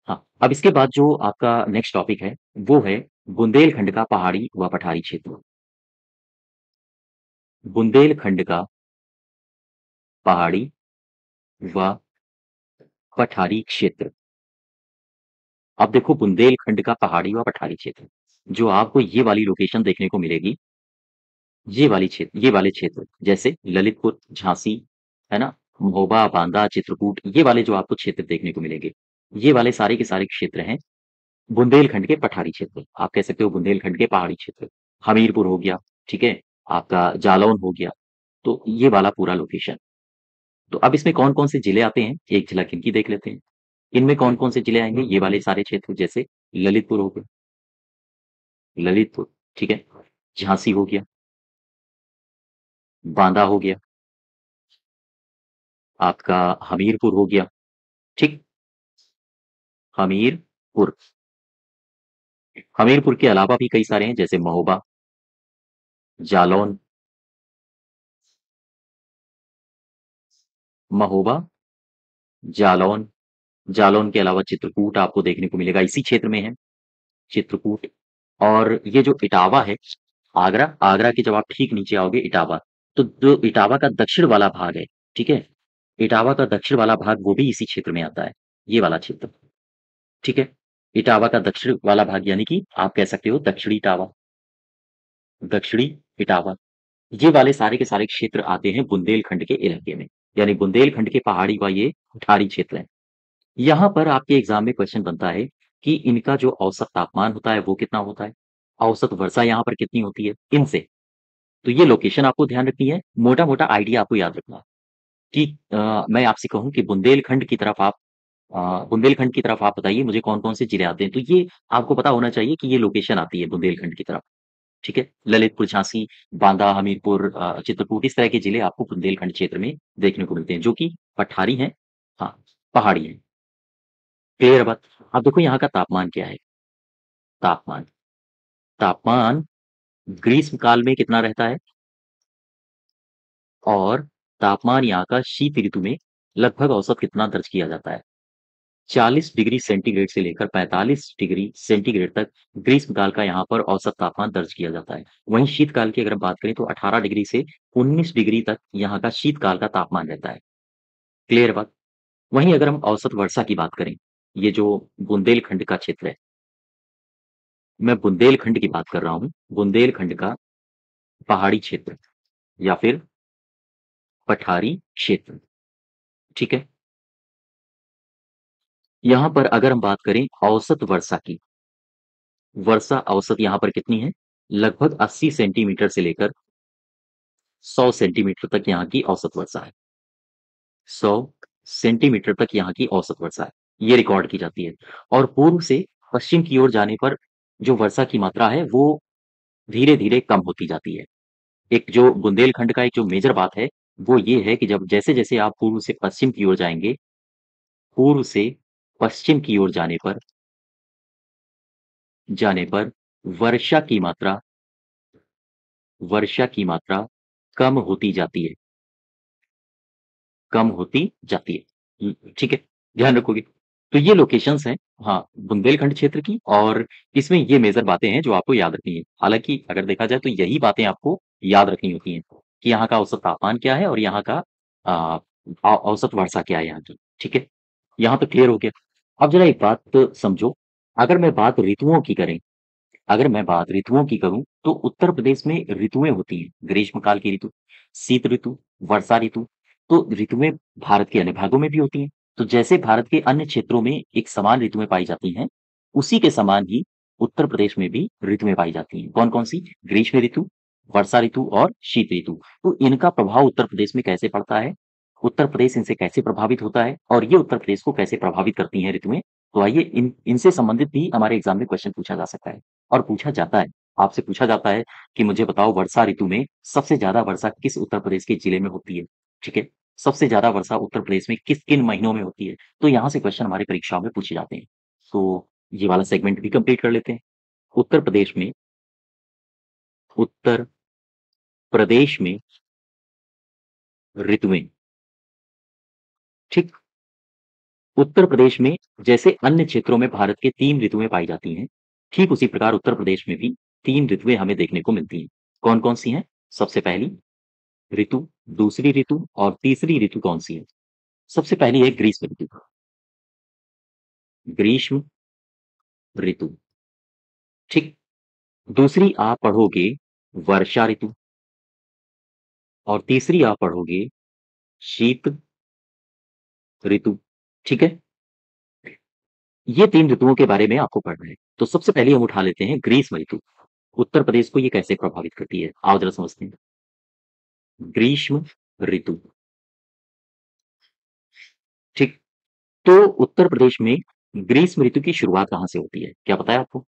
हाँ, अब इसके बाद जो आपका नेक्स्ट टॉपिक है, वो है बुंदेलखंड का पहाड़ी व पठारी क्षेत्र। बुंदेलखंड का पहाड़ी व पठारी क्षेत्र। अब देखो बुंदेलखंड का पहाड़ी व पठारी क्षेत्र, जो आपको ये वाली लोकेशन देखने को मिलेगी, ये वाले क्षेत्र, जैसे ललितपुर, झांसी, है ना? महोबा, बांदा, चित्रकूट, ये वाले जो आपको क्षेत्र देखने को मिलेंगे, ये वाले सारे के सारे क्षेत्र हैं बुंदेलखंड के पठारी क्षेत्र। आप कह सकते हो बुंदेलखंड के पहाड़ी क्षेत्र। हमीरपुर हो गया, ठीक है? आपका जालौन हो गया, तो ये वाला पूरा लोकेशन। तो अब इसमें कौन-कौन से जिले आते हैं, एक झलक इनकी देख लेते हैं। इनमें कौन-कौन से जिले आएँगे, ये वाले सारे क्षेत्र जैसे ललितपुर हो गया, ललितपुर, ठीक है? झांसी हो गया, बांदा हो गया, आपका हमीरपुर हो गया, ठीक? हमीरपुर। हमीरपुर के अलावा भी कई सारे हैं जैसे महोबा, जालौन, महोबा, जालौन, जालौन के अलावा चित्रकूट आपको देखने को मिलेगा, इसी क्षेत्र में है चित्रकूट। और ये जो इटावा है, आगरा, आगरा के जब आप ठीक नीचे आओगे इटावा, तो जो इटावा का दक्षिण वाला भाग है, ठीक है? इटावा का दक्षिण वाला भाग वो भी इसी क्षेत्र में आता है, ये वाला क्षेत्र, ठीक है? इटावा का दक्षिण वाला भाग यानी कि आप कह सकते हो दक्षिणी इटावा, दक्षिणी इटावा। ये वाले सारे के सारे क्षेत्र आते हैं बुंदेलखंड के इलाके में, यानी बुंदेलखंड के पहाड़ी व ये पठारी क्षेत्र हैं। यहाँ पर आपके एग्जाम में क्वेश्चन बनता है कि इनका जो औसत तापमान होता है वो कितना होता है? औसत वर्षा यहाँ पर कितनी होती है? इनसे। तो ये लोकेशन आपको ध्यान रखनी है, मोटा-मोटा आइडिया आपको याद रखना है कि मैं आपसे कहूँ कि बुंदेलखंड की तरफ आप बताइए मुझे कौन-कौन से जिले आते हैं? तो ये आपको पता होना चाहिए कि ये लोकेशन आती है बुंदेलखंड की तरफ, ठीक है? ललितपुर, झांसी, बांदा, हमीरपुर, चित्रकूट इस तरह के जिले आपको बुंदेलखंड क्षेत्र में देखने को मिलते हैं, जो कि पठारी हैं, हाँ, पहाड़ी हैं। क्लियर है बात? अब देखो यहाँ का तापमान क्या है? तापमान, तापमान ग्रीष्म काल में कितना रहता है? और तापमान यहाँ का शीत ऋतु में लगभग औसत कितना दर्ज किया जाता है? 40 डिग्री सेंटीग्रेड से लेकर 45 डिग्री सेंटीग्रेड तक ग्रीष्मकाल का यहाँ पर औसत तापमान दर्ज किया जाता है। वहीं शीतकाल की अगर हम बात करें तो 18 डिग्री से 19 डिग्री तक यहाँ का शीतकाल का तापमान रहता है। क्लियर बात? वहीं अगर हम औसत वर्षा की बात करें, ये जो बुंदेलखंड का क्षेत्र है, मैं बुंदेलखंड की बात कर रहा हूँ, बुंदेलखंड का पहाड़ी क्षेत्र या फिर पठारी क्षेत्र, ठीक है? यहाँ पर अगर हम बात करें औसत वर्षा की, वर्षा औसत यहाँ पर कितनी है? लगभग 80 सेंटीमीटर से लेकर 100 सेंटीमीटर तक यहाँ की औसत वर्षा है। 100 सेंटीमीटर तक यहाँ की औसत वर्षा है, ये रिकॉर्ड की जाती है। और पूर्व से पश्चिम की ओर जाने पर जो वर्षा की मात्रा है, वो धीरे-धीरे कम होती जाती है। एक जो बुंदेलखंड का एक जो मेजर बात है, वो ये है कि जब जैसे-जैसे आप पूर्व से पश्चिम की ओर जाएँगे, पूर्व से पश्चिम की ओर जाने पर वर्षा की मात्रा कम होती जाती है, कम होती जाती है। ठीक है, ध्यान रखोगे। तो ये लोकेशंस हैं, हाँ, बुंदेलखंड क्षेत्र की और इसमें ये मेजर बातें हैं जो आपको याद रखनी है। हालाँकि अगर देखा जाए तो यही बातें आपको याद रखनी होती हैं कि यहाँ का औसत तापमान क्या है और यहाँ का अ, औसत वर्षा क्या है यहाँ की, ठीक है? यहाँ तो क्लियर हो गया। अब ज़रा एक बात समझो, अगर मैं बात ऋतुओं की करें अगर मैं बात ऋतुओं की करूँ, तो उत्तर प्रदेश में ऋतुएँ होती हैं। ग्रीष्मकाल की ऋतु, शीत ऋतु, वर्षा ऋतु। तो ऋतुएँ भारत के अन्य भागों में भी होती हैं। तो जैसे भारत के अन्य क्षेत्रों में एक समान ऋतुएँ पाई जाती हैं, उसी के समान ही उत्तर प्रदेश में भी ऋतुएँ पाई जाती हैं। कौन-कौन सी? ग्रीष्म ऋतु, वर्षा ऋतु और शीत ऋतु। तो इनका प्रभाव उत्तर प्रदेश में कैसे पड़ता है? उत्तर प्रदेश इनसे कैसे प्रभावित होता है? और ये उत्तर प्रदेश को कैसे प्रभावित करती हैं ऋतुएँ? तो आइए इनसे संबंधित भी हमारे एग्ज़ाम में क्वेश्चन पूछा जा सकता है। और पूछा जाता है, आपसे पूछा जाता है कि मुझे बताओ वर्षा ऋतु में सबसे ज़्यादा वर्षा किस उत्तर प्रदेश के जिले में होती है? ठीक है? सबसे ज़्यादा वर्षा उत्तर प्रदेश में किन महीनों में होती है? तो यहाँ से क्वेश्चन हमारी परीक्षाओं में पूछे जाते हैं। तो ये वाला सेगमेंट भी कंप्लीट कर लेते हैं। उत्तर प्रदेश में उत्तर प्रदेश में ऋतुएँ, ठीक? उत्तर प्रदेश में जैसे अन्य क्षेत्रों में भारत के 3 ऋतुएँ पाई जाती हैं, ठीक उसी प्रकार उत्तर प्रदेश में भी 3 ऋतुएँ हमें देखने को मिलती हैं। कौन-कौन सी हैं? सबसे पहली ऋतु, दूसरी ऋतु और तीसरी ऋतु कौन-सी है? सबसे पहली है ग्रीष्म ऋतु। ग्रीष्म ऋतु, ठीक? दूसरी आप पढ़ोगे वर्षा ऋतु और तीसरी आप पढ़ोगे शीत ऋतु, ठीक है? ये 3 ऋतुओं के बारे में आपको पढ़ना है। तो सबसे पहले हम उठा लेते हैं ग्रीष्म ऋतु। उत्तर प्रदेश को ये कैसे प्रभावित करती है? आओ ज़रा समझते हैं। ग्रीष्म ऋतु, ठीक? तो उत्तर प्रदेश में ग्रीष्म ऋतु की शुरुआत कहाँ से होती है? क्या पता है आपको?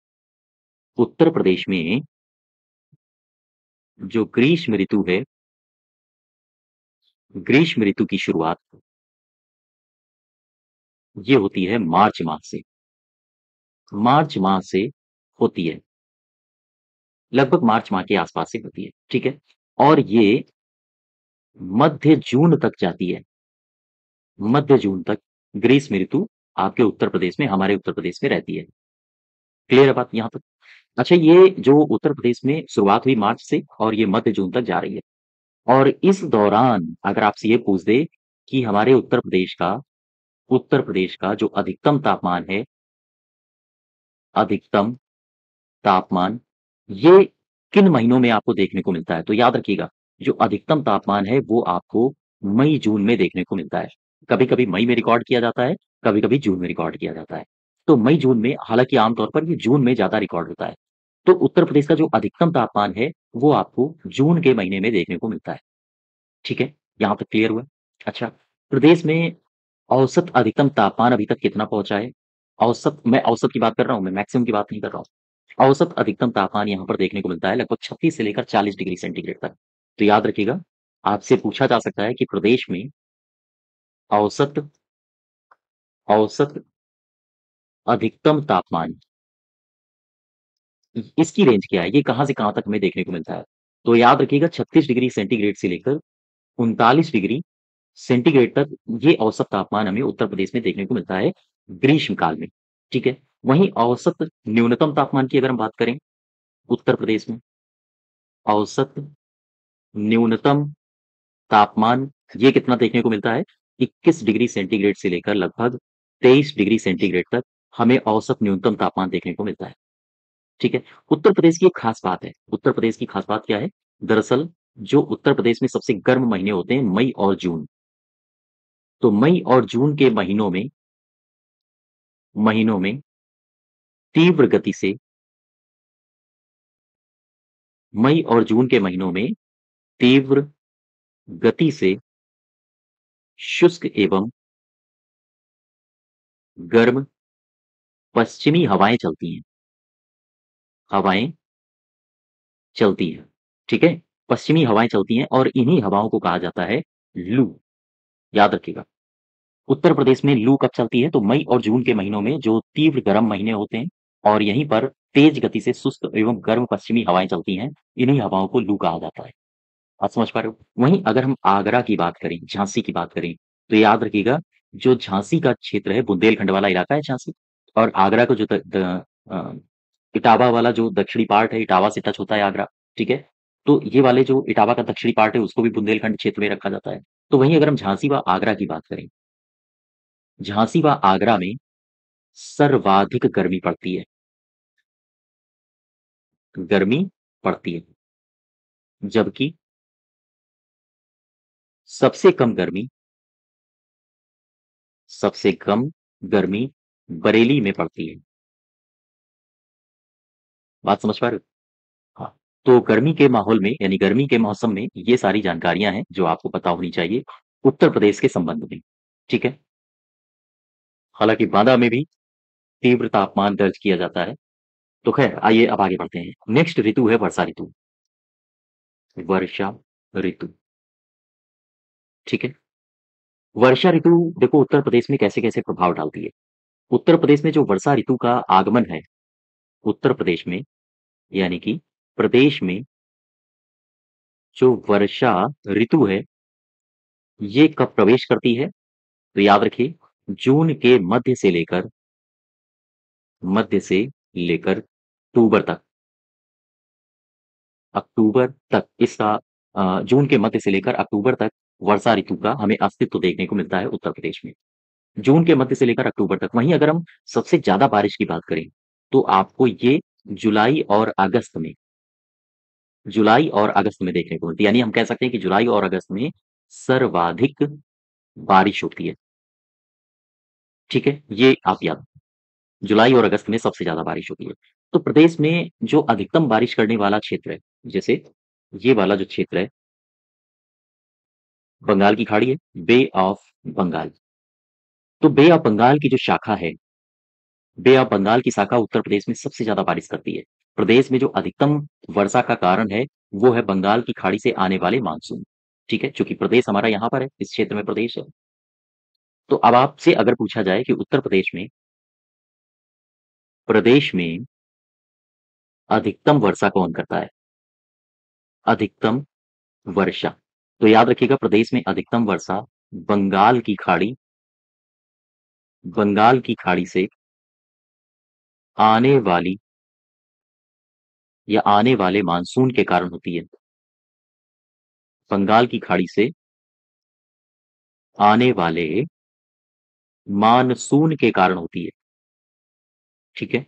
उत्तर प्रदेश में जो ग्रीष्म ऋतु है, ग्रीष्म ऋतु की शुरुआत ये होती है मार्च माह से। मार्च माह से होती है, लगभग मार्च माह के आसपास से होती है, ठीक है? और ये मध्य जून तक जाती है। मध्य जून तक ग्रीष्म ऋतु आपके उत्तर प्रदेश में, हमारे उत्तर प्रदेश में रहती है। क्लियर है बात यहाँ तक? अच्छा, ये जो उत्तर प्रदेश में शुरुआत हुई मार्च से और ये मध्य जून तक जा रही है। और इस दौरान अगर आपसे ये पूछ दे कि हमारे उत्तर प्रदेश का जो अधिकतम तापमान है, अधिकतम तापमान, ये किन महीनों में आपको देखने को मिलता है? तो याद रखिएगा, जो अधिकतम तापमान है वो आपको मई-जून में देखने को मिलता है। कभी-कभी मई में रिकॉर्ड किया जाता है, कभी-कभी जून में रिकॉर्ड किया जाता है। तो मई-जून में, हालाँकि आम तौर पर ये जून में ज़्यादा रिकॉर्ड होता है। तो उत्तर प्रदेश का जो अधिकतम तापमान है, वो आपको जून के महीने में देखने को मिलता है। ठीक है? यहाँ तक क्लियर हुआ? अच्छा, प्रदेश में औसत अधिकतम तापमान अभी तक कितना पहुँचा है? मैं औसत की बात कर रहा हूँ, मैं मैक्सिमम की बात नहीं कर रहा हूँ। औसत अधिकतम तापमान यहाँ पर देखने को मिलता है लगभग 36 से लेकर 40 डिग्री सेंटीग्रेड तक। तो याद रखिएगा, आपसे पूछा जा सकता है कि प्रदेश में औसत औसत अधिकतम तापमान इसकी रेंज क्या है? ये कहाँ से कहाँ तक हमें देखने को मिलता है? तो याद रखिएगा, 36 डिग्री सेंटीग्रेड से लेकर 39 डिग्री सेंटीग्रेड तक ये औसत तापमान हमें उत्तर प्रदेश में देखने को मिलता है ग्रीष्म काल में, ठीक है? वहीं औसत न्यूनतम तापमान की अगर हम बात करें उत्तर प्रदेश में, औसत न्यूनतम तापमान ये कितना देखने को मिलता है? 21 डिग्री सेंटीग्रेड से लेकर लगभग 23 डिग्री सेंटीग्रेड तक हमें औसत न्यूनतम तापमान देखने को मिलता है, ठीक है? उत्तर प्रदेश की एक खास बात है। उत्तर प्रदेश की खास बात क्या है? दरअसल जो उत्तर प्रदेश में सबसे गर्म महीने होते हैं मई और जून। तो मई और जून के महीनों में तीव्र गति से मई और जून के महीनों में तीव्र गति से शुष्क एवं गर्म पश्चिमी हवाएं चलती हैं। हवाएं चलती हैं, ठीक है? पश्चिमी हवाएं चलती हैं और इन्हीं हवाओं को कहा जाता है लू। याद रखिएगा, उत्तर प्रदेश में लू कब चलती है? तो मई और जून के महीनों में जो तीव्र गर्म महीने होते हैं और यहीं पर तेज गति से शुष्क एवं गर्म पश्चिमी हवाएं चलती हैं, इन्हीं हवाओं को लू कहा जाता है। आप समझ पा रहे हो? वहीं अगर हम आगरा की बात करें, झांसी की बात करें, तो याद रखिएगा, जो झांसी का क्षेत्र है, बुंदेलखंड वाला इलाका है झांसी, और आगरा का जो अ, इटावा वाला जो दक्षिणी पार्ट है, इटावा से टच होता है आगरा, ठीक है? तो ये वाले जो इटावा का दक्षिणी पार्ट है, उसको भी बुंदेलखंड क्षेत्र में रखा जाता है। तो वहीं अगर हम झांसी व आगरा की बात करें, झांसी व आगरा में सर्वाधिक गर्मी पड़ती है। गर्मी पड़ती है, जबकि सबसे कम गर्मी सबसे कम गर्मी बरेली में पड़ती है। बात समझ पा रहे हो? हाँ, तो गर्मी के माहौल में यानी गर्मी के मौसम में ये सारी जानकारियाँ हैं जो आपको पता होनी चाहिए उत्तर प्रदेश के संबंध में, ठीक है? हालाँकि बांदा में भी तीव्र तापमान दर्ज किया जाता है। तो ख़ैर आइए अब आगे बढ़ते हैं। नेक्स्ट ऋतु है वर्षा ऋतु। वर्षा ऋतु, ठीक है? वर्षा ऋतु देखो उत्तर प्रदेश में कैसे-कैसे प्रभाव डालती है। उत्तर प्रदेश में जो वर्षा ऋतु का आगमन है, उत्तर प्रदेश में यानी कि प्रदेश में जो वर्षा ऋतु है, ये कब प्रवेश करती है? तो याद रखिए जून के मध्य से लेकर अक्टूबर तक इसका जून के मध्य से लेकर अक्टूबर तक वर्षा ऋतु का हमें अस्तित्व देखने को मिलता है उत्तर प्रदेश में। जून के मध्य से लेकर अक्टूबर तक। वहीं अगर हम सबसे ज़्यादा बारिश की बात करें, तो आपको ये जुलाई और अगस्त में जुलाई और अगस्त में देखने को मिलती है। यानी हम कह सकते हैं कि जुलाई और अगस्त में सर्वाधिक बारिश होती है। ठीक है? ये आप याद जुलाई और अगस्त में सबसे ज़्यादा बारिश होती है। तो प्रदेश में जो अधिकतम बारिश करने वाला क्षेत्र है, जैसे ये वाला जो क्षेत्र है, बंगाल की खाड़ी है, बे ऑफ बंगाल। तो बे ऑफ बंगाल की जो शाखा है, बे ऑफ बंगाल की शाखा उत्तर प्रदेश में सबसे ज़्यादा बारिश करती है। प्रदेश में जो अधिकतम वर्षा का कारण है, वो है बंगाल की खाड़ी से आने वाले मानसून। ठीक है? चूँकि प्रदेश हमारा यहाँ पर है, इस क्षेत्र में प्रदेश है। तो अब आपसे अगर पूछा जाए कि उत्तर प्रदेश में अधिकतम वर्षा कौन करता है? अधिकतम वर्षा। तो याद रखिएगा प्रदेश में अधिकतम वर्षा बंगाल की खाड़ी बंगाल की खाड़ी से आने वाली या आने वाले मानसून के कारण होती है। बंगाल की खाड़ी से आने वाले मानसून के कारण होती है। ठीक है?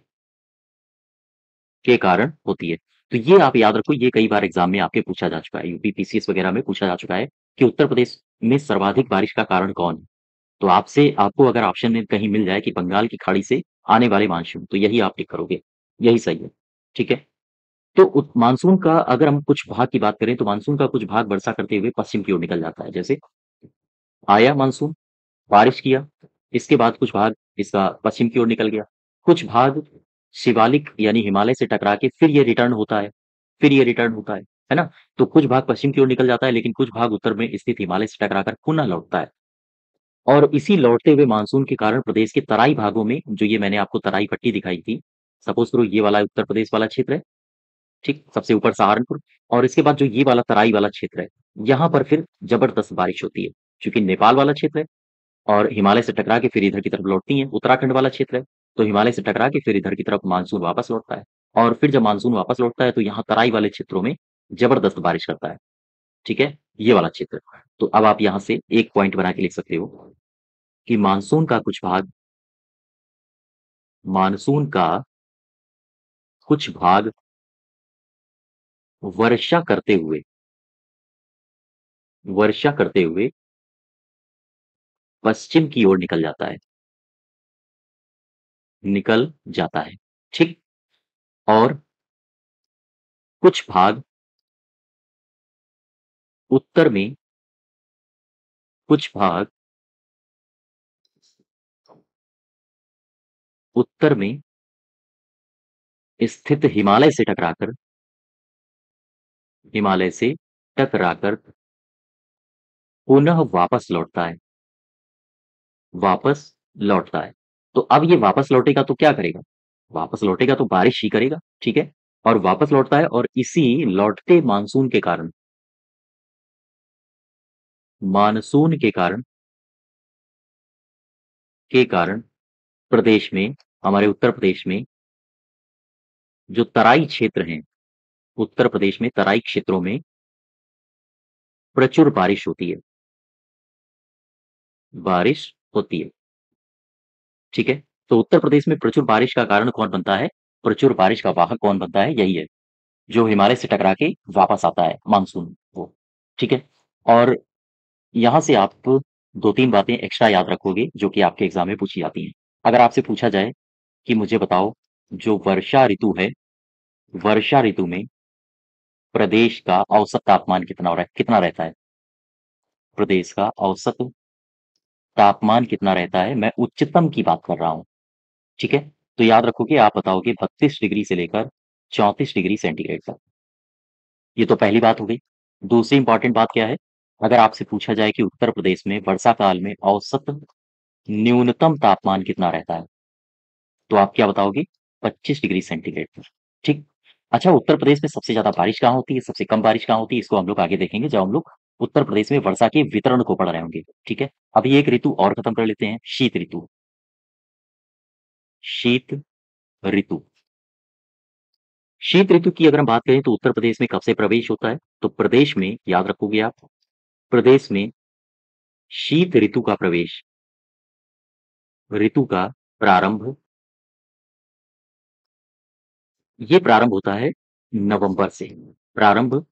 के कारण होती है। तो ये आप याद रखो, ये कई बार एग्ज़ाम में आपके पूछा जा चुका है, यूपी पीसीएस वगैरह में पूछा जा चुका है कि उत्तर प्रदेश में सर्वाधिक बारिश का कारण कौन है? तो आपको अगर ऑप्शन में कहीं मिल जाए कि बंगाल की खाड़ी से आने वाले मानसून, तो यही आप टिक करोगे, यही सही है। ठीक है? तो मानसून का अगर हम कुछ भाग की बात करें, तो मानसून का कुछ भाग वर्षा करते हुए पश्चिम की ओर निकल जाता है। जैसे आया मानसून, बारिश किया, इसके बाद कुछ भाग इसका पश्चिम की ओर निकल गया। कुछ भाग शिवालिक यानी हिमालय से टकरा के है ना? तो कुछ भाग पश्चिम की ओर निकल जाता है, लेकिन कुछ भाग उत्तर में स्थित हिमालय से टकराकर पुनः लौटता है। और इसी लौटते हुए मानसून के कारण प्रदेश के तराई भागों में, जो ये मैंने आपको तराई पट्टी दिखाई थी, सपोज़ करो ये वाला उत्तर प्रदेश वाला क्षेत्र है, ठीक? सबसे ऊपर सहारनपुर, और इसके बाद जो ये वाला तराई वाला क्षेत्र है, यहाँ पर फिर जबरदस्त बारिश होती है। चूँकि नेपाल वाला क्षेत्र है और हिमालय से टकरा के फिर इधर की तरफ लौटती हैं। उत्तराखंड वाला क्षेत्र है, तो हिमालय से टकरा के फिर इधर की तरफ मानसून वापस लौटता है, और फिर जब मानसून वापस लौटता है, तो यहाँ तराई वाले क्षेत्रों में जबरदस्त बारिश करता है। ठीक है? ये वाला क्षेत्र। तो अब आप यहाँ से एक पॉइंट बना के लिख सकते हो कि मानसून का कुछ भाग वर्षा करते हुए वर्षा करते हुए पश्चिम की ओर निकल जाता है। ठीक? और कुछ भाग उत्तर में कुछ भाग उत्तर में स्थित हिमालय से टकराकर पुनः वापस लौटता है। तो अब ये वापस लौटेगा तो क्या करेगा? वापस लौटेगा तो बारिश ही करेगा, ठीक है? और वापस लौटता है, और इसी लौटते मानसून के कारण प्रदेश में, हमारे उत्तर प्रदेश में जो तराई क्षेत्र हैं, उत्तर प्रदेश में तराई क्षेत्रों में प्रचुर बारिश होती है। ठीक है? तो उत्तर प्रदेश में प्रचुर बारिश का कारण कौन बनता है? प्रचुर बारिश का वाहक कौन बनता है? यही है, जो हिमालय से टकरा के वापस आता है, मानसून वो। ठीक है? और यहाँ से आप 2-3 बातें एक्स्ट्रा याद रखोगे, जो कि आपके एग्ज़ाम में पूछी जाती हैं। अगर आपसे पूछा जाए कि मुझे बताओ, जो वर्षा ऋतु में प्रदेश का औसत तापमान कितना रहता है? प्रदेश का औसत तापमान कितना रहता है? मैं उच्चतम की बात कर रहा हूँ। ठीक है? तो याद रखोगे, आप बताओगे 32 डिग्री से लेकर 34 डिग्री सेंटीग्रेड तक। ये तो पहली बात हो गई। दूसरी इंपॉर्टेंट बात क्या है? अगर आपसे पूछा जाए कि उत्तर प्रदेश में वर्षा काल में औसत न्यूनतम तापमान कितना रहता है, तो आप क्या बताओगे? 25 डिग्री सेंटीग्रेड पर। ठीक। अच्छा, उत्तर प्रदेश में सबसे ज्यादा बारिश कहाँ होती है, सबसे कम बारिश कहाँ होती है, इसको हम लोग आगे देखेंगे जब हम लोग उत्तर प्रदेश में वर्षा के वितरण को पढ़ रहे होंगे। ठीक है। अभी एक ऋतु और खत्म कर लेते हैं, शीत ऋतु। शीत ऋतु। शीत ऋतु की अगर हम बात करें तो उत्तर प्रदेश में कब से प्रवेश होता है, तो प्रदेश में, याद रखोगे आप, प्रदेश में शीत ऋतु का प्रवेश, ऋतु का प्रारंभ, ये प्रारंभ होता है नवंबर से। प्रारंभ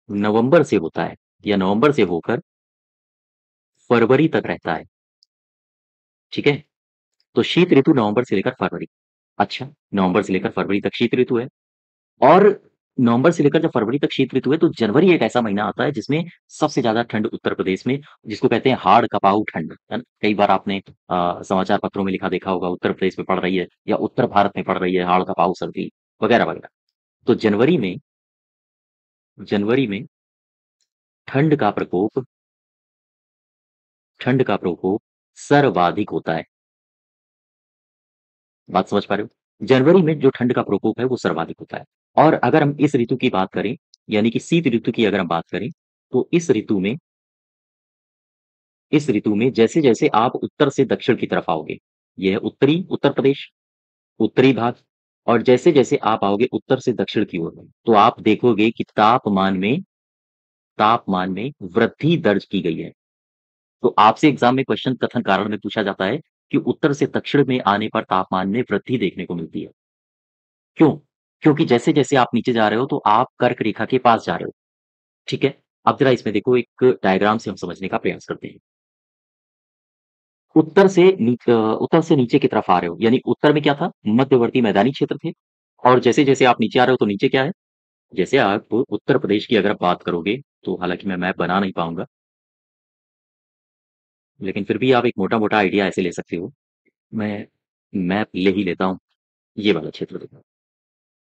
नवंबर से होता है, या नवंबर से होकर फरवरी तक रहता है। ठीक है। तो शीत ऋतु नवंबर से लेकर फरवरी। अच्छा, नवंबर से लेकर फरवरी तक शीत ऋतु है। और नवंबर से लेकर जब फरवरी तक शीत ऋतु है, तो जनवरी एक ऐसा महीना आता है जिसमें सबसे ज्यादा ठंड उत्तर प्रदेश में, जिसको कहते हैं हाड़ कपाऊ ठंड, है ना? कई बार आपने समाचार पत्रों में लिखा देखा होगा, उत्तर प्रदेश में पड़ रही है या उत्तर भारत में पड़ रही है हाड़ कपाऊ सर्दी, वगैरह वगैरह। तो जनवरी में ठंड का प्रकोप, ठंड का प्रकोप सर्वाधिक होता है। बात समझ पा रहे हो? जनवरी में जो ठंड का प्रकोप है वो सर्वाधिक होता है। और अगर हम इस ऋतु की बात करें, यानी कि शीत ऋतु की अगर हम बात करें, तो इस ऋतु में जैसे जैसे आप उत्तर से दक्षिण की तरफ आओगे, यह है उत्तरी उत्तर प्रदेश, उत्तरी भाग, और जैसे जैसे आप आओगे उत्तर से दक्षिण की ओर, तो आप देखोगे कि तापमान में वृद्धि दर्ज की गई है। तो आपसे एग्जाम में क्वेश्चन कथन कारण में पूछा जाता है कि उत्तर से दक्षिण में आने पर तापमान में वृद्धि देखने को मिलती है। क्यों? क्योंकि जैसे जैसे आप नीचे जा रहे हो तो आप कर्क रेखा के पास जा रहे हो। ठीक है। अब जरा इसमें देखो, एक डायग्राम से हम समझने का प्रयास करते हैं। उत्तर से नीचे की तरफ आ रहे हो, यानी उत्तर में क्या था, मध्यवर्ती मैदानी क्षेत्र थे। और जैसे जैसे आप नीचे आ रहे हो तो नीचे क्या है, जैसे आप उत्तर प्रदेश की अगर आप बात करोगे, तो हालांकि मैं मैप बना नहीं पाऊंगा, लेकिन फिर भी आप एक मोटा मोटा आइडिया ऐसे ले सकते हो। मैं मैप ले ही लेता हूँ। ये वाला क्षेत्र देखो,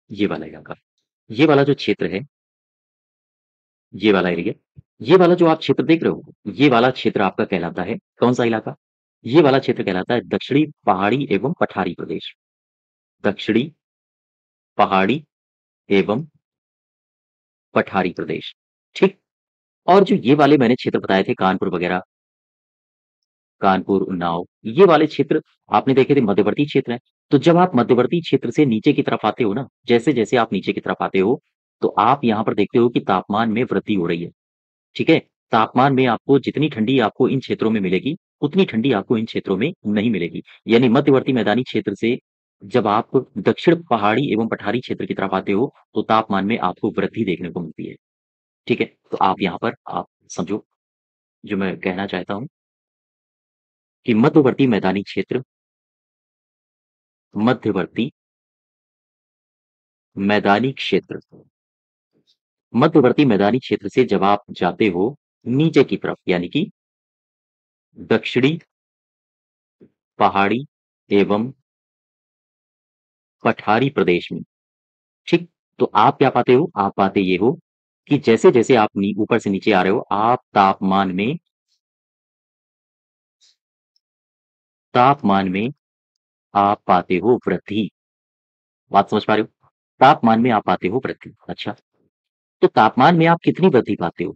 ये वाला इलाका, ये वाला जो क्षेत्र है, ये वाला एरिया, ये वाला जो आप क्षेत्र देख रहे हो, ये वाला क्षेत्र आपका कहलाता है कौन सा इलाका? ये वाला क्षेत्र कहलाता है दक्षिणी पहाड़ी एवं पठारी प्रदेश। दक्षिणी पहाड़ी एवं पठारी प्रदेश। ठीक। और जो ये वाले मैंने क्षेत्र बताए थे, कानपुर वगैरह, कानपुर, उन्नाव, ये वाले क्षेत्र आपने देखे थे मध्यवर्ती क्षेत्र है। तो जब आप मध्यवर्ती क्षेत्र से नीचे की तरफ आते हो ना, जैसे जैसे आप नीचे की तरफ आते हो, तो आप यहाँ पर देखते हो कि तापमान में वृद्धि हो रही है। ठीक है। तापमान में आपको जितनी ठंडी आपको इन क्षेत्रों में मिलेगी, उतनी ठंडी आपको इन क्षेत्रों में नहीं मिलेगी। यानी मध्यवर्ती मैदानी क्षेत्र से जब आप दक्षिण पहाड़ी एवं पठारी क्षेत्र की तरफ आते हो, तो तापमान में आपको वृद्धि देखने को मिलती है। ठीक है। तो आप यहाँ पर आप समझो जो मैं कहना चाहता हूँ, कि मध्यवर्ती मैदानी क्षेत्र मध्यवर्ती मैदानी क्षेत्र से जब आप जाते हो नीचे की तरफ, यानी कि दक्षिणी पहाड़ी एवं पठारी प्रदेश में, ठीक, तो आप क्या पाते हो, आप पाते ये हो कि जैसे जैसे आप ऊपर से नीचे आ रहे हो, आप तापमान में आप पाते हो वृद्धि। बात समझ पा रहे हो? तापमान में आप पाते हो वृद्धि। अच्छा, तो तापमान में आप कितनी वृद्धि पाते हो?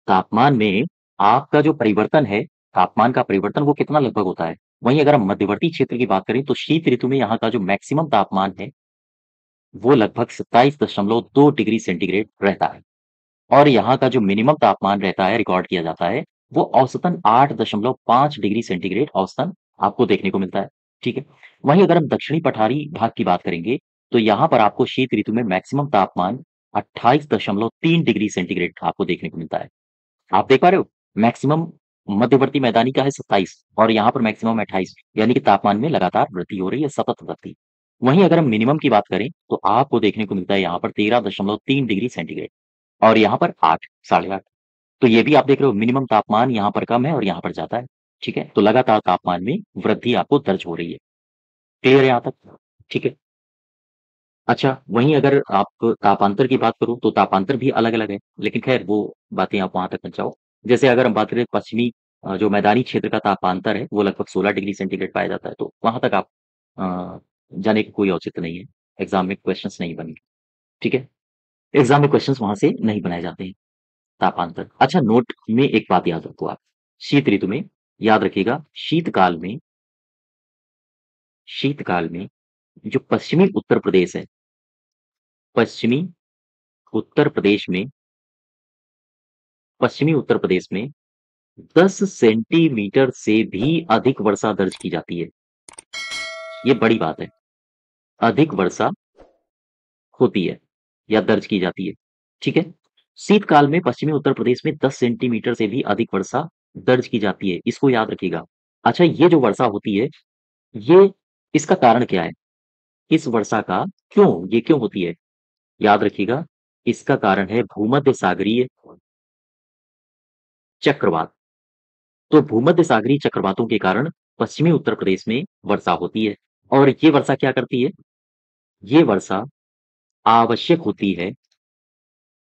तापमान में आपका जो परिवर्तन है, तापमान का परिवर्तन वो कितना लगभग होता है? वहीं अगर हम मध्यवर्ती क्षेत्र की बात करें, तो शीत ऋतु में यहाँ का जो मैक्सिमम तापमान है, वो लगभग 27.2 डिग्री सेंटीग्रेड रहता है। और यहाँ का जो मिनिमम तापमान रहता है, रिकॉर्ड किया जाता है, वो औसतन 8.5 डिग्री सेंटीग्रेड औसतन आपको देखने को मिलता है। ठीक है। वहीं अगर हम दक्षिणी पठारी भाग की बात करेंगे, तो यहाँ पर आपको शीत ऋतु में मैक्सिमम तापमान 28.3 डिग्री सेंटीग्रेड आपको देखने को मिलता है। आप देख पा रहे हो? मैक्सिमम मध्यवर्ती मैदानी का है 27 और यहाँ पर मैक्सिमम 28, यानी कि तापमान में लगातार वृद्धि हो रही है, सतत वृद्धि। वहीं अगर हम मिनिमम की बात करें, तो आपको देखने को मिलता है यहाँ पर 13.3 डिग्री सेंटीग्रेड और यहाँ पर 8, साढ़े 8। तो ये भी आप देख रहे हो, मिनिमम तापमान यहाँ पर कम है और यहाँ पर ज़्यादा है। ठीक है? तो लगातार तापमान में वृद्धि आपको दर्ज हो रही है। क्लियर है यहाँ तक? ठीक है? अच्छा, वहीं अगर आप तापांतर की बात करूँ तो तापांतर भी अलग-अलग है, लेकिन ख़ैर वो बातें आप वहाँ तक मत जाओ। जैसे अगर हम बात करें पश्चिमी जो मैदानी क्षेत्र का तापांतर है, वो लगभग 16 डिग्री सेंटीग्रेड पाया जाता है, तो वहाँ तक आप अ, जाने की कोई औचित्य नहीं है। एग्ज़ाम में क्वेश्चंस नहीं बनेंगे, ठीक है? एग्ज़ाम में क्वेश्चंस वहाँ से नहीं बनाए जाते हैं, तापांतर। अच्छा, नोट में एक बात याद रखो आप, शीत ऋतु में याद रखिएगा, शीतकाल में जो पश्चिमी उत्तर प्रदेश में पश्चिमी उत्तर प्रदेश में 10 सेंटीमीटर से भी अधिक वर्षा दर्ज की जाती है। ये बड़ी बात है। अधिक वर्षा होती है या दर्ज की जाती है। ठीक है? शीतकाल में पश्चिमी उत्तर प्रदेश में 10 सेंटीमीटर से भी अधिक वर्षा दर्ज की जाती है। इसको याद रखिएगा। अच्छा, ये जो वर्षा होती है, ये इसका कारण क्या है? इस वर्षा का ये क्यों होती है? याद रखिएगा, इसका कारण है भूमध्य सागरीय चक्रवात। तो भूमध्य सागरीय चक्रवातों के कारण पश्चिमी उत्तर प्रदेश में वर्षा होती है और ये वर्षा क्या करती है? ये वर्षा आवश्यक होती है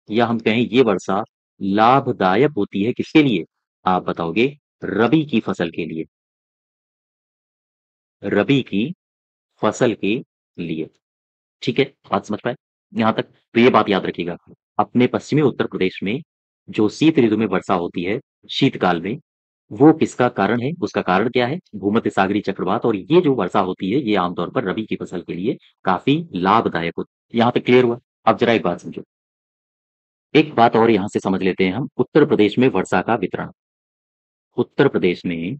या हम कहें ये वर्षा लाभदायक होती है किसके लिए? आप बताओगे, रबी की फसल के लिए। रबी की फसल के लिए। ठीक है? बात समझ पाए? यहाँ तक? तो ये बात याद रखिएगा। अपने पश्चिमी उत्तर प्रदेश में जो शीत ऋतु में वर्षा होती है, शीतकाल में, वो किसका कारण है? उसका कारण क्या है? भूमध्य सागरीय चक्रवात और ये जो वर्षा होती है, ये आमतौर पर रबी की फसल के लिए काफ़ी लाभदायक होती है। यहाँ तक क्लियर हुआ? अब ज़रा एक बात समझो। एक बात और यहाँ से समझ लेते हैं हम, उत्तर प्रदेश में वर्षा का वितरण। उत्तर प्रदेश में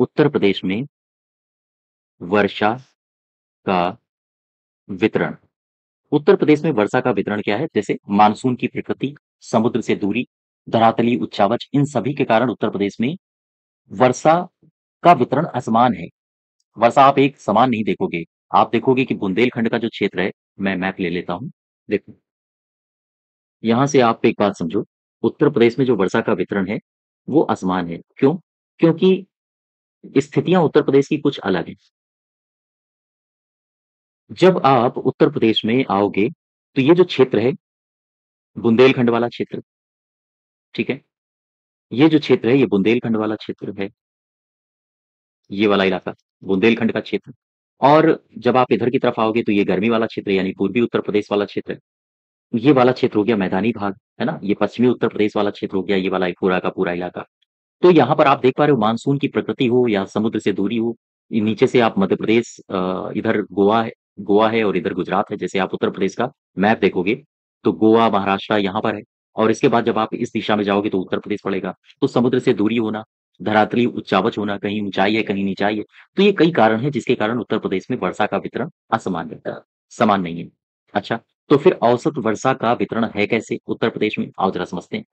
उत्तर प्रदेश में वर्षा का वितरण। उत्तर प्रदेश में वर्षा का वितरण क्या है? जैसे मानसून की प्रकृति, समुद्र से दूरी, धरातलीय उच्चावच, इन सभी के कारण उत्तर प्रदेश में वर्षा का वितरण असमान है। वर्षा आप एक समान नहीं देखोगे। आप देखोगे कि बुंदेलखंड का जो क्षेत्र है, मैं मैप ले लेता हूँ। देखो, यहाँ से आप एक बात समझो, उत्तर प्रदेश में जो वर्षा का वितरण है, वो असमान है। क्यों? क्योंकि स्थितियाँ उत्तर प्रदेश की कुछ अलग हैं। जब आप उत्तर प्रदेश में आओगे, तो ये जो क्षेत्र है, बुंदेलखंड वाला क्षेत्र, ठीक है? ये जो क्षेत्र है, ये बुंदेलखंड वाला क्षेत्र है, ये वाला इलाका, बुंदेलखंड का क्षेत्र। और जब आप इधर की तरफ आओगे, तो ये गर्मी वाला क्षेत्र यानी पूर्वी उत्तर प्रदेश वाला क्षेत्र है। ये वाला क्षेत्र हो गया मैदानी भाग, है ना? ये पश्चिमी उत्तर प्रदेश वाला क्षेत्र हो गया, ये वाला पूरा का पूरा इलाका। तो यहाँ पर आप देख पा रहे हो मानसून की प्रकृति हो या समुद्र से दूरी हो, ये नीचे से आप मध्य प्रदेश इधर गोवा है और इधर गुजरात है। जैसे आप उत्तर प्रदेश का मैप देखोगे, तो गोवा, महाराष्ट्र यहाँ पर है और इसके बाद जब आप इस दिशा में जाओगे तो उत्तर प्रदेश पड़ेगा। तो समुद्र से दूरी होना, धरातलीय उच्चावच होना, कहीं ऊँचाई है, कहीं नीचाई है। तो ये कई कारण हैं जिसके कारण उत्तर प्रदेश में वर्षा का वितरण असमान रहता है, समान नहीं है। अच्छा, तो फिर औसत वर्षा का वितरण है कैसे उत्तर प्रदेश में? आओ ज़रा समझते हैं।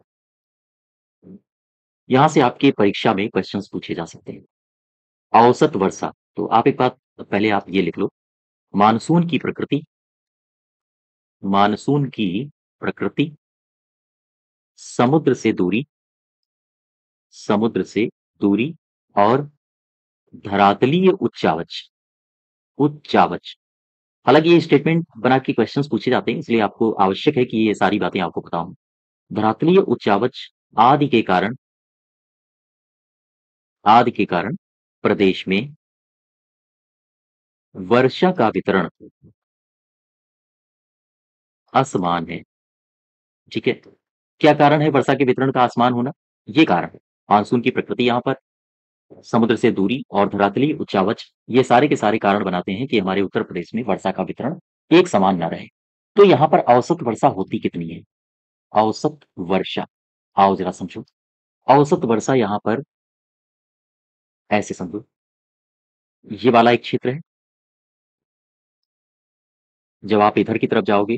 यहाँ से आपके परीक्षा में क्वेश्चंस पूछे जा सकते हैं। औसत वर्षा, तो आप एक बात पहले आप ये लिख लो, मानसून की प्रकृति मानसून की प्रकृति, समुद्र से दूरी समुद्र से दूरी और धरातलीय उच्चावच। हालाँकि ये स्टेटमेंट बना के क्वेश्चंस पूछे जाते हैं, इसलिए आपको आवश्यक है कि ये सारी बातें आपको पता हों। धरातलीय उच्चावच आदि के कारण प्रदेश में वर्षा का वितरण असमान है। ठीक है? क्या कारण है वर्षा के वितरण का असमान होना? ये कारण है। मानसून की प्रकृति यहाँ पर, समुद्र से दूरी और धरातलीय उच्चावच, ये सारे के सारे कारण बनाते हैं कि हमारे उत्तर प्रदेश में वर्षा का वितरण एक समान ना रहे। तो यहाँ पर औसत वर्षा होती कितनी है? औसत वर्षा, आओ ज़रा समझो। औसत वर्षा यहाँ पर ऐसे समझो, ये वाला एक क्षेत्र है, जब आप इधर की तरफ जाओगे,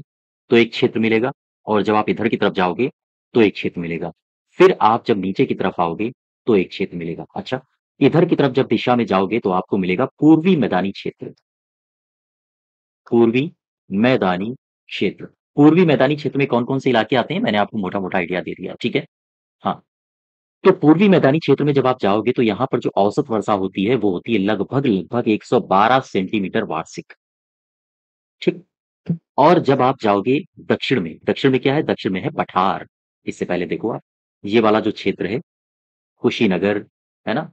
तो एक क्षेत्र मिलेगा और जब आप इधर की तरफ जाओगे, तो एक क्षेत्र मिलेगा। फिर आप जब नीचे की तरफ आओगे, तो एक क्षेत्र मिलेगा। अच्छा, इधर की तरफ जब दिशा में जाओगे, तो आपको मिलेगा पूर्वी मैदानी क्षेत्र। पूर्वी मैदानी क्षेत्र। पूर्वी मैदानी क्षेत्र में कौन-कौन से इलाके आते हैं, मैंने आपको मोटा-मोटा आइडिया दे दिया, ठीक है? हाँ, तो पूर्वी मैदानी क्षेत्र में जब आप जाओगे तो यहाँ पर जो औसत वर्षा होती है वो होती है लगभग 112 सेंटीमीटर वार्षिक। ठीक। और जब आप जाओगे दक्षिण में क्या है? दक्षिण में है पठार। इससे पहले देखो आप, ये वाला जो क्षेत्र है, कुशीनगर, है ना?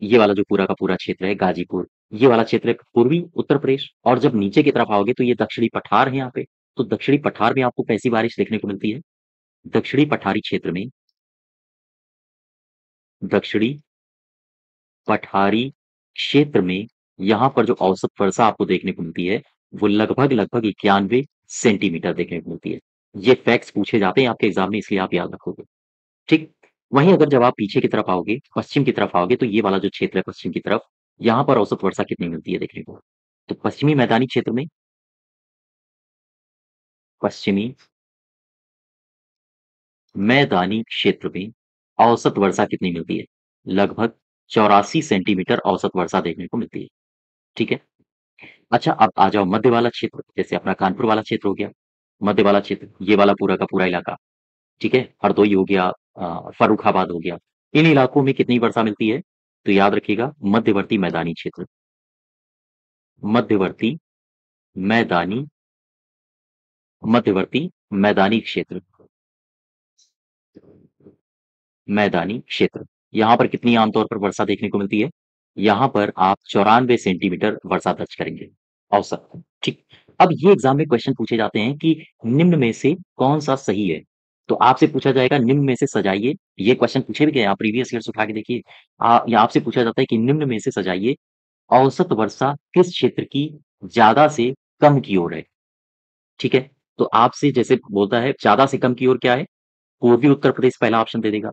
ये वाला जो पूरा का पूरा क्षेत्र है, गाजीपुर, ये वाला क्षेत्र है पूर्वी उत्तर प्रदेश। और जब नीचे की तरफ आओगे तो ये दक्षिणी पठार है यहाँ पे। तो दक्षिणी पठार में आपको कैसी बारिश देखने को मिलती है? दक्षिणी पठारी क्षेत्र में, दक्षिणी पठारी क्षेत्र में यहाँ पर जो औसत वर्षा आपको देखने को मिलती है, वो लगभग 91 सेंटीमीटर देखने को मिलती है। ये फैक्ट्स पूछे जाते हैं आपके एग्ज़ाम में, इसलिए आप याद रखोगे। ठीक। वहीं अगर जब आप पीछे की तरफ आओगे, पश्चिम की तरफ आओगे, तो ये वाला जो क्षेत्र है पश्चिम की तरफ, यहाँ पर औसत वर्षा कितनी मिलती है देखने को। तो पश्चिमी मैदानी क्षेत्र में औसत वर्षा कितनी मिलती है? लगभग 84 सेंटीमीटर औसत वर्षा देखने को मिलती है। ठीक है? अच्छा, अब आ जाओ मध्य वाला क्षेत्र, जैसे अपना कानपुर वाला क्षेत्र हो गया, मध्य वाला क्षेत्र, ये वाला पूरा का पूरा इलाका, ठीक है? हरदोई हो गया, फर्रुखाबाद हो गया, इन इलाकों में कितनी वर्षा मिलती है? तो याद रखिएगा, मध्यवर्ती मैदानी मध्यवर्ती मैदानी क्षेत्र, मैदानी क्षेत्र, यहाँ पर कितनी आमतौर पर वर्षा देखने को मिलती है? यहाँ पर आप 94 सेंटीमीटर वर्षा दर्ज करेंगे, औसत। ठीक। अब ये एग्जाम में क्वेश्चन पूछे जाते हैं कि निम्न में से कौन सा सही है? तो आपसे पूछा जाएगा निम्न में से सजाइए। ये क्वेश्चन पूछे भी गए, आप प्रीवियस ईयर्स उठा के देखिए। या आपसे पूछा जाता है कि निम्न में से सजाइए, औसत वर्षा किस क्षेत्र की ज्यादा से कम की ओर है? ठीक है? तो आपसे जैसे बोलता है ज्यादा से कम की ओर क्या है? पूर्वी उत्तर प्रदेश पहला ऑप्शन दे देगा,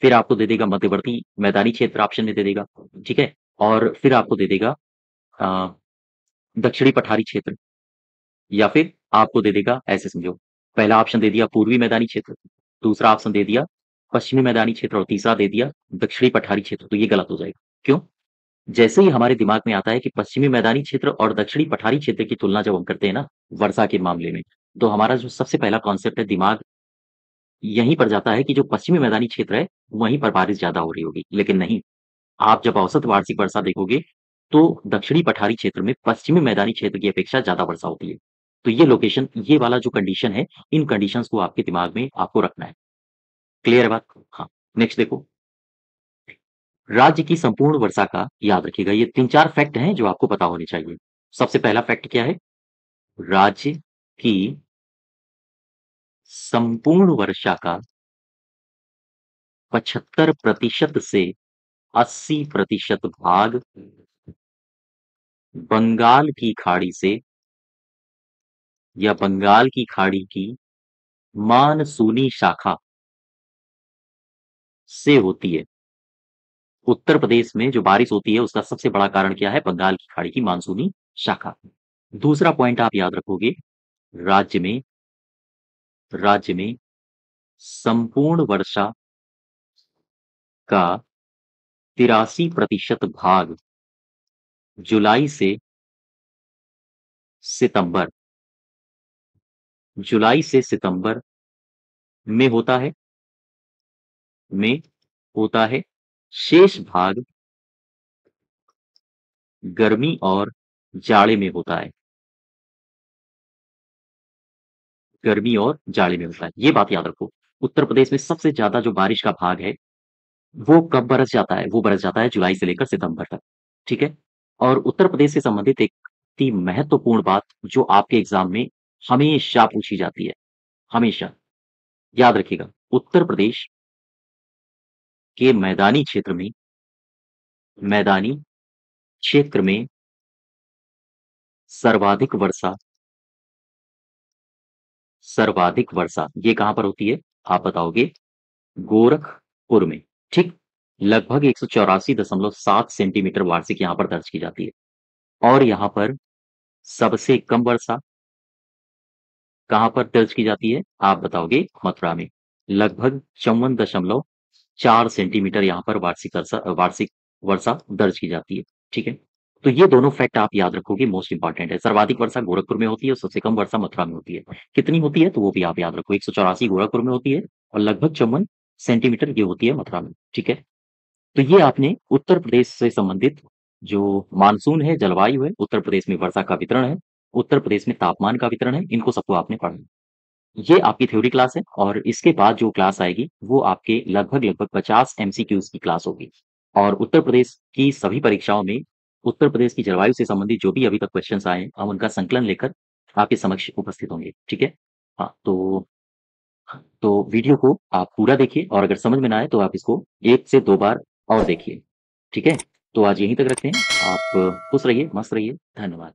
फिर आपको दे देगा मध्यवर्ती मैदानी क्षेत्र ऑप्शन में दे देगा, ठीक है? और फिर आपको दे देगा अ, दक्षिणी पठारी क्षेत्र, या फिर आपको दे देगा, ऐसे समझो, पहला ऑप्शन दे दिया पूर्वी मैदानी क्षेत्र, दूसरा ऑप्शन दे दिया पश्चिमी मैदानी क्षेत्र और तीसरा दे दिया दक्षिणी पठारी क्षेत्र। तो ये गलत हो जाएगा। क्यों? जैसे ही हमारे दिमाग में आता है कि पश्चिमी मैदानी क्षेत्र और दक्षिणी पठारी क्षेत्र की तुलना जब हम करते हैं ना वर्षा के मामले में, तो हमारा जो सबसे पहला कॉन्सेप्ट है, दिमाग यहीं पर जाता है कि जो पश्चिमी मैदानी क्षेत्र है, वहीं पर बारिश ज़्यादा हो रही होगी। लेकिन नहीं, आप जब औसत वार्षिक वर्षा देखोगे, तो दक्षिणी पठारी क्षेत्र में पश्चिमी मैदानी क्षेत्र की अपेक्षा ज़्यादा वर्षा होती है। तो ये लोकेशन, ये वाला जो कंडीशन है, इन कंडीशंस को आपके दिमाग में आपको रखना है। क्लियर है बात? हाँ। नेक्स्ट देखो, राज्य की संपूर्ण वर्षा का याद रखिएगा, ये 3-4 फैक्ट हैं जो आपको पता होने चाहिए। सबसे पहला फैक्ट क्या है? राज्य की संपूर्ण वर्षा का 75% से 80% भाग बंगाल की खाड़ी से या बंगाल की खाड़ी की मानसूनी शाखा से होती है। उत्तर प्रदेश में जो बारिश होती है उसका सबसे बड़ा कारण क्या है? बंगाल की खाड़ी की मानसूनी शाखा। दूसरा पॉइंट आप याद रखोगे, राज्य में राज्य में संपूर्ण वर्षा का 83% भाग जुलाई से सितंबर जुलाई से सितंबर में होता है में होता है। शेष भाग गर्मी और जाड़े में होता है। गर्मी और जाड़े में होता है, ये बात याद रखो। उत्तर प्रदेश में सबसे ज्यादा जो बारिश का भाग है, वो कब बरस जाता है? वो बरस जाता है जुलाई से लेकर सितंबर तक। ठीक है? और उत्तर प्रदेश से संबंधित एक अति महत्वपूर्ण बात जो आपके एग्जाम में हमेशा पूछी जाती है, हमेशा याद रखिएगा, उत्तर प्रदेश के मैदानी क्षेत्र में सर्वाधिक वर्षा ये कहां पर होती है? आप बताओगे, गोरखपुर में। ठीक। लगभग 184.7 सेंटीमीटर वार्षिक यहाँ पर दर्ज की जाती है। और यहाँ पर सबसे कम वर्षा कहाँ पर दर्ज की जाती है? आप बताओगे, मथुरा में। लगभग 54.4 सेंटीमीटर यहाँ पर वार्षिक वर्षा दर्ज की जाती है। ठीक है? तो ये दोनों फैक्ट आप याद रखोगे, मोस्ट इंपॉर्टेंट है। सर्वाधिक वर्षा गोरखपुर में होती है और सबसे कम वर्षा मथुरा में होती है। कितनी होती है? तो वो भी आप याद रखो, 184 गोरखपुर में होती है और लगभग सेंटीमीटर ये होती है मथुरा में, ठीक है? तो ये आपने उत्तर प्रदेश से संबंधित जो मानसून है, जलवायु है, उत्तर प्रदेश में वर्षा का वितरण है, उत्तर प्रदेश में तापमान का वितरण है, इनको सबको आपने पढ़ना है। ये आपकी थ्योरी क्लास है और इसके बाद जो क्लास आएगी, वो आपके लगभग-लगभग 50 एमसीक्यूज़ की क्लास होगी और उत्तर प्रदेश की सभी परीक्षाओं में उत्तर प्रदेश की जलवायु से संबंधित जो भी अभी तक क्वेश्चन्स आए हैं, हम उनका संकलन लेकर आपके समक्ष उपस्थित होंगे, ठीक है? हाँ, तो वीडियो को आप पूरा देखिए और अगर समझ में ना आए तो आप इसको 1 से 2 बार और देखिए, ठीक है? तो आज यहीं तक रखते हैं। आप खुश रहिए, मस्त रहिए। धन्यवाद।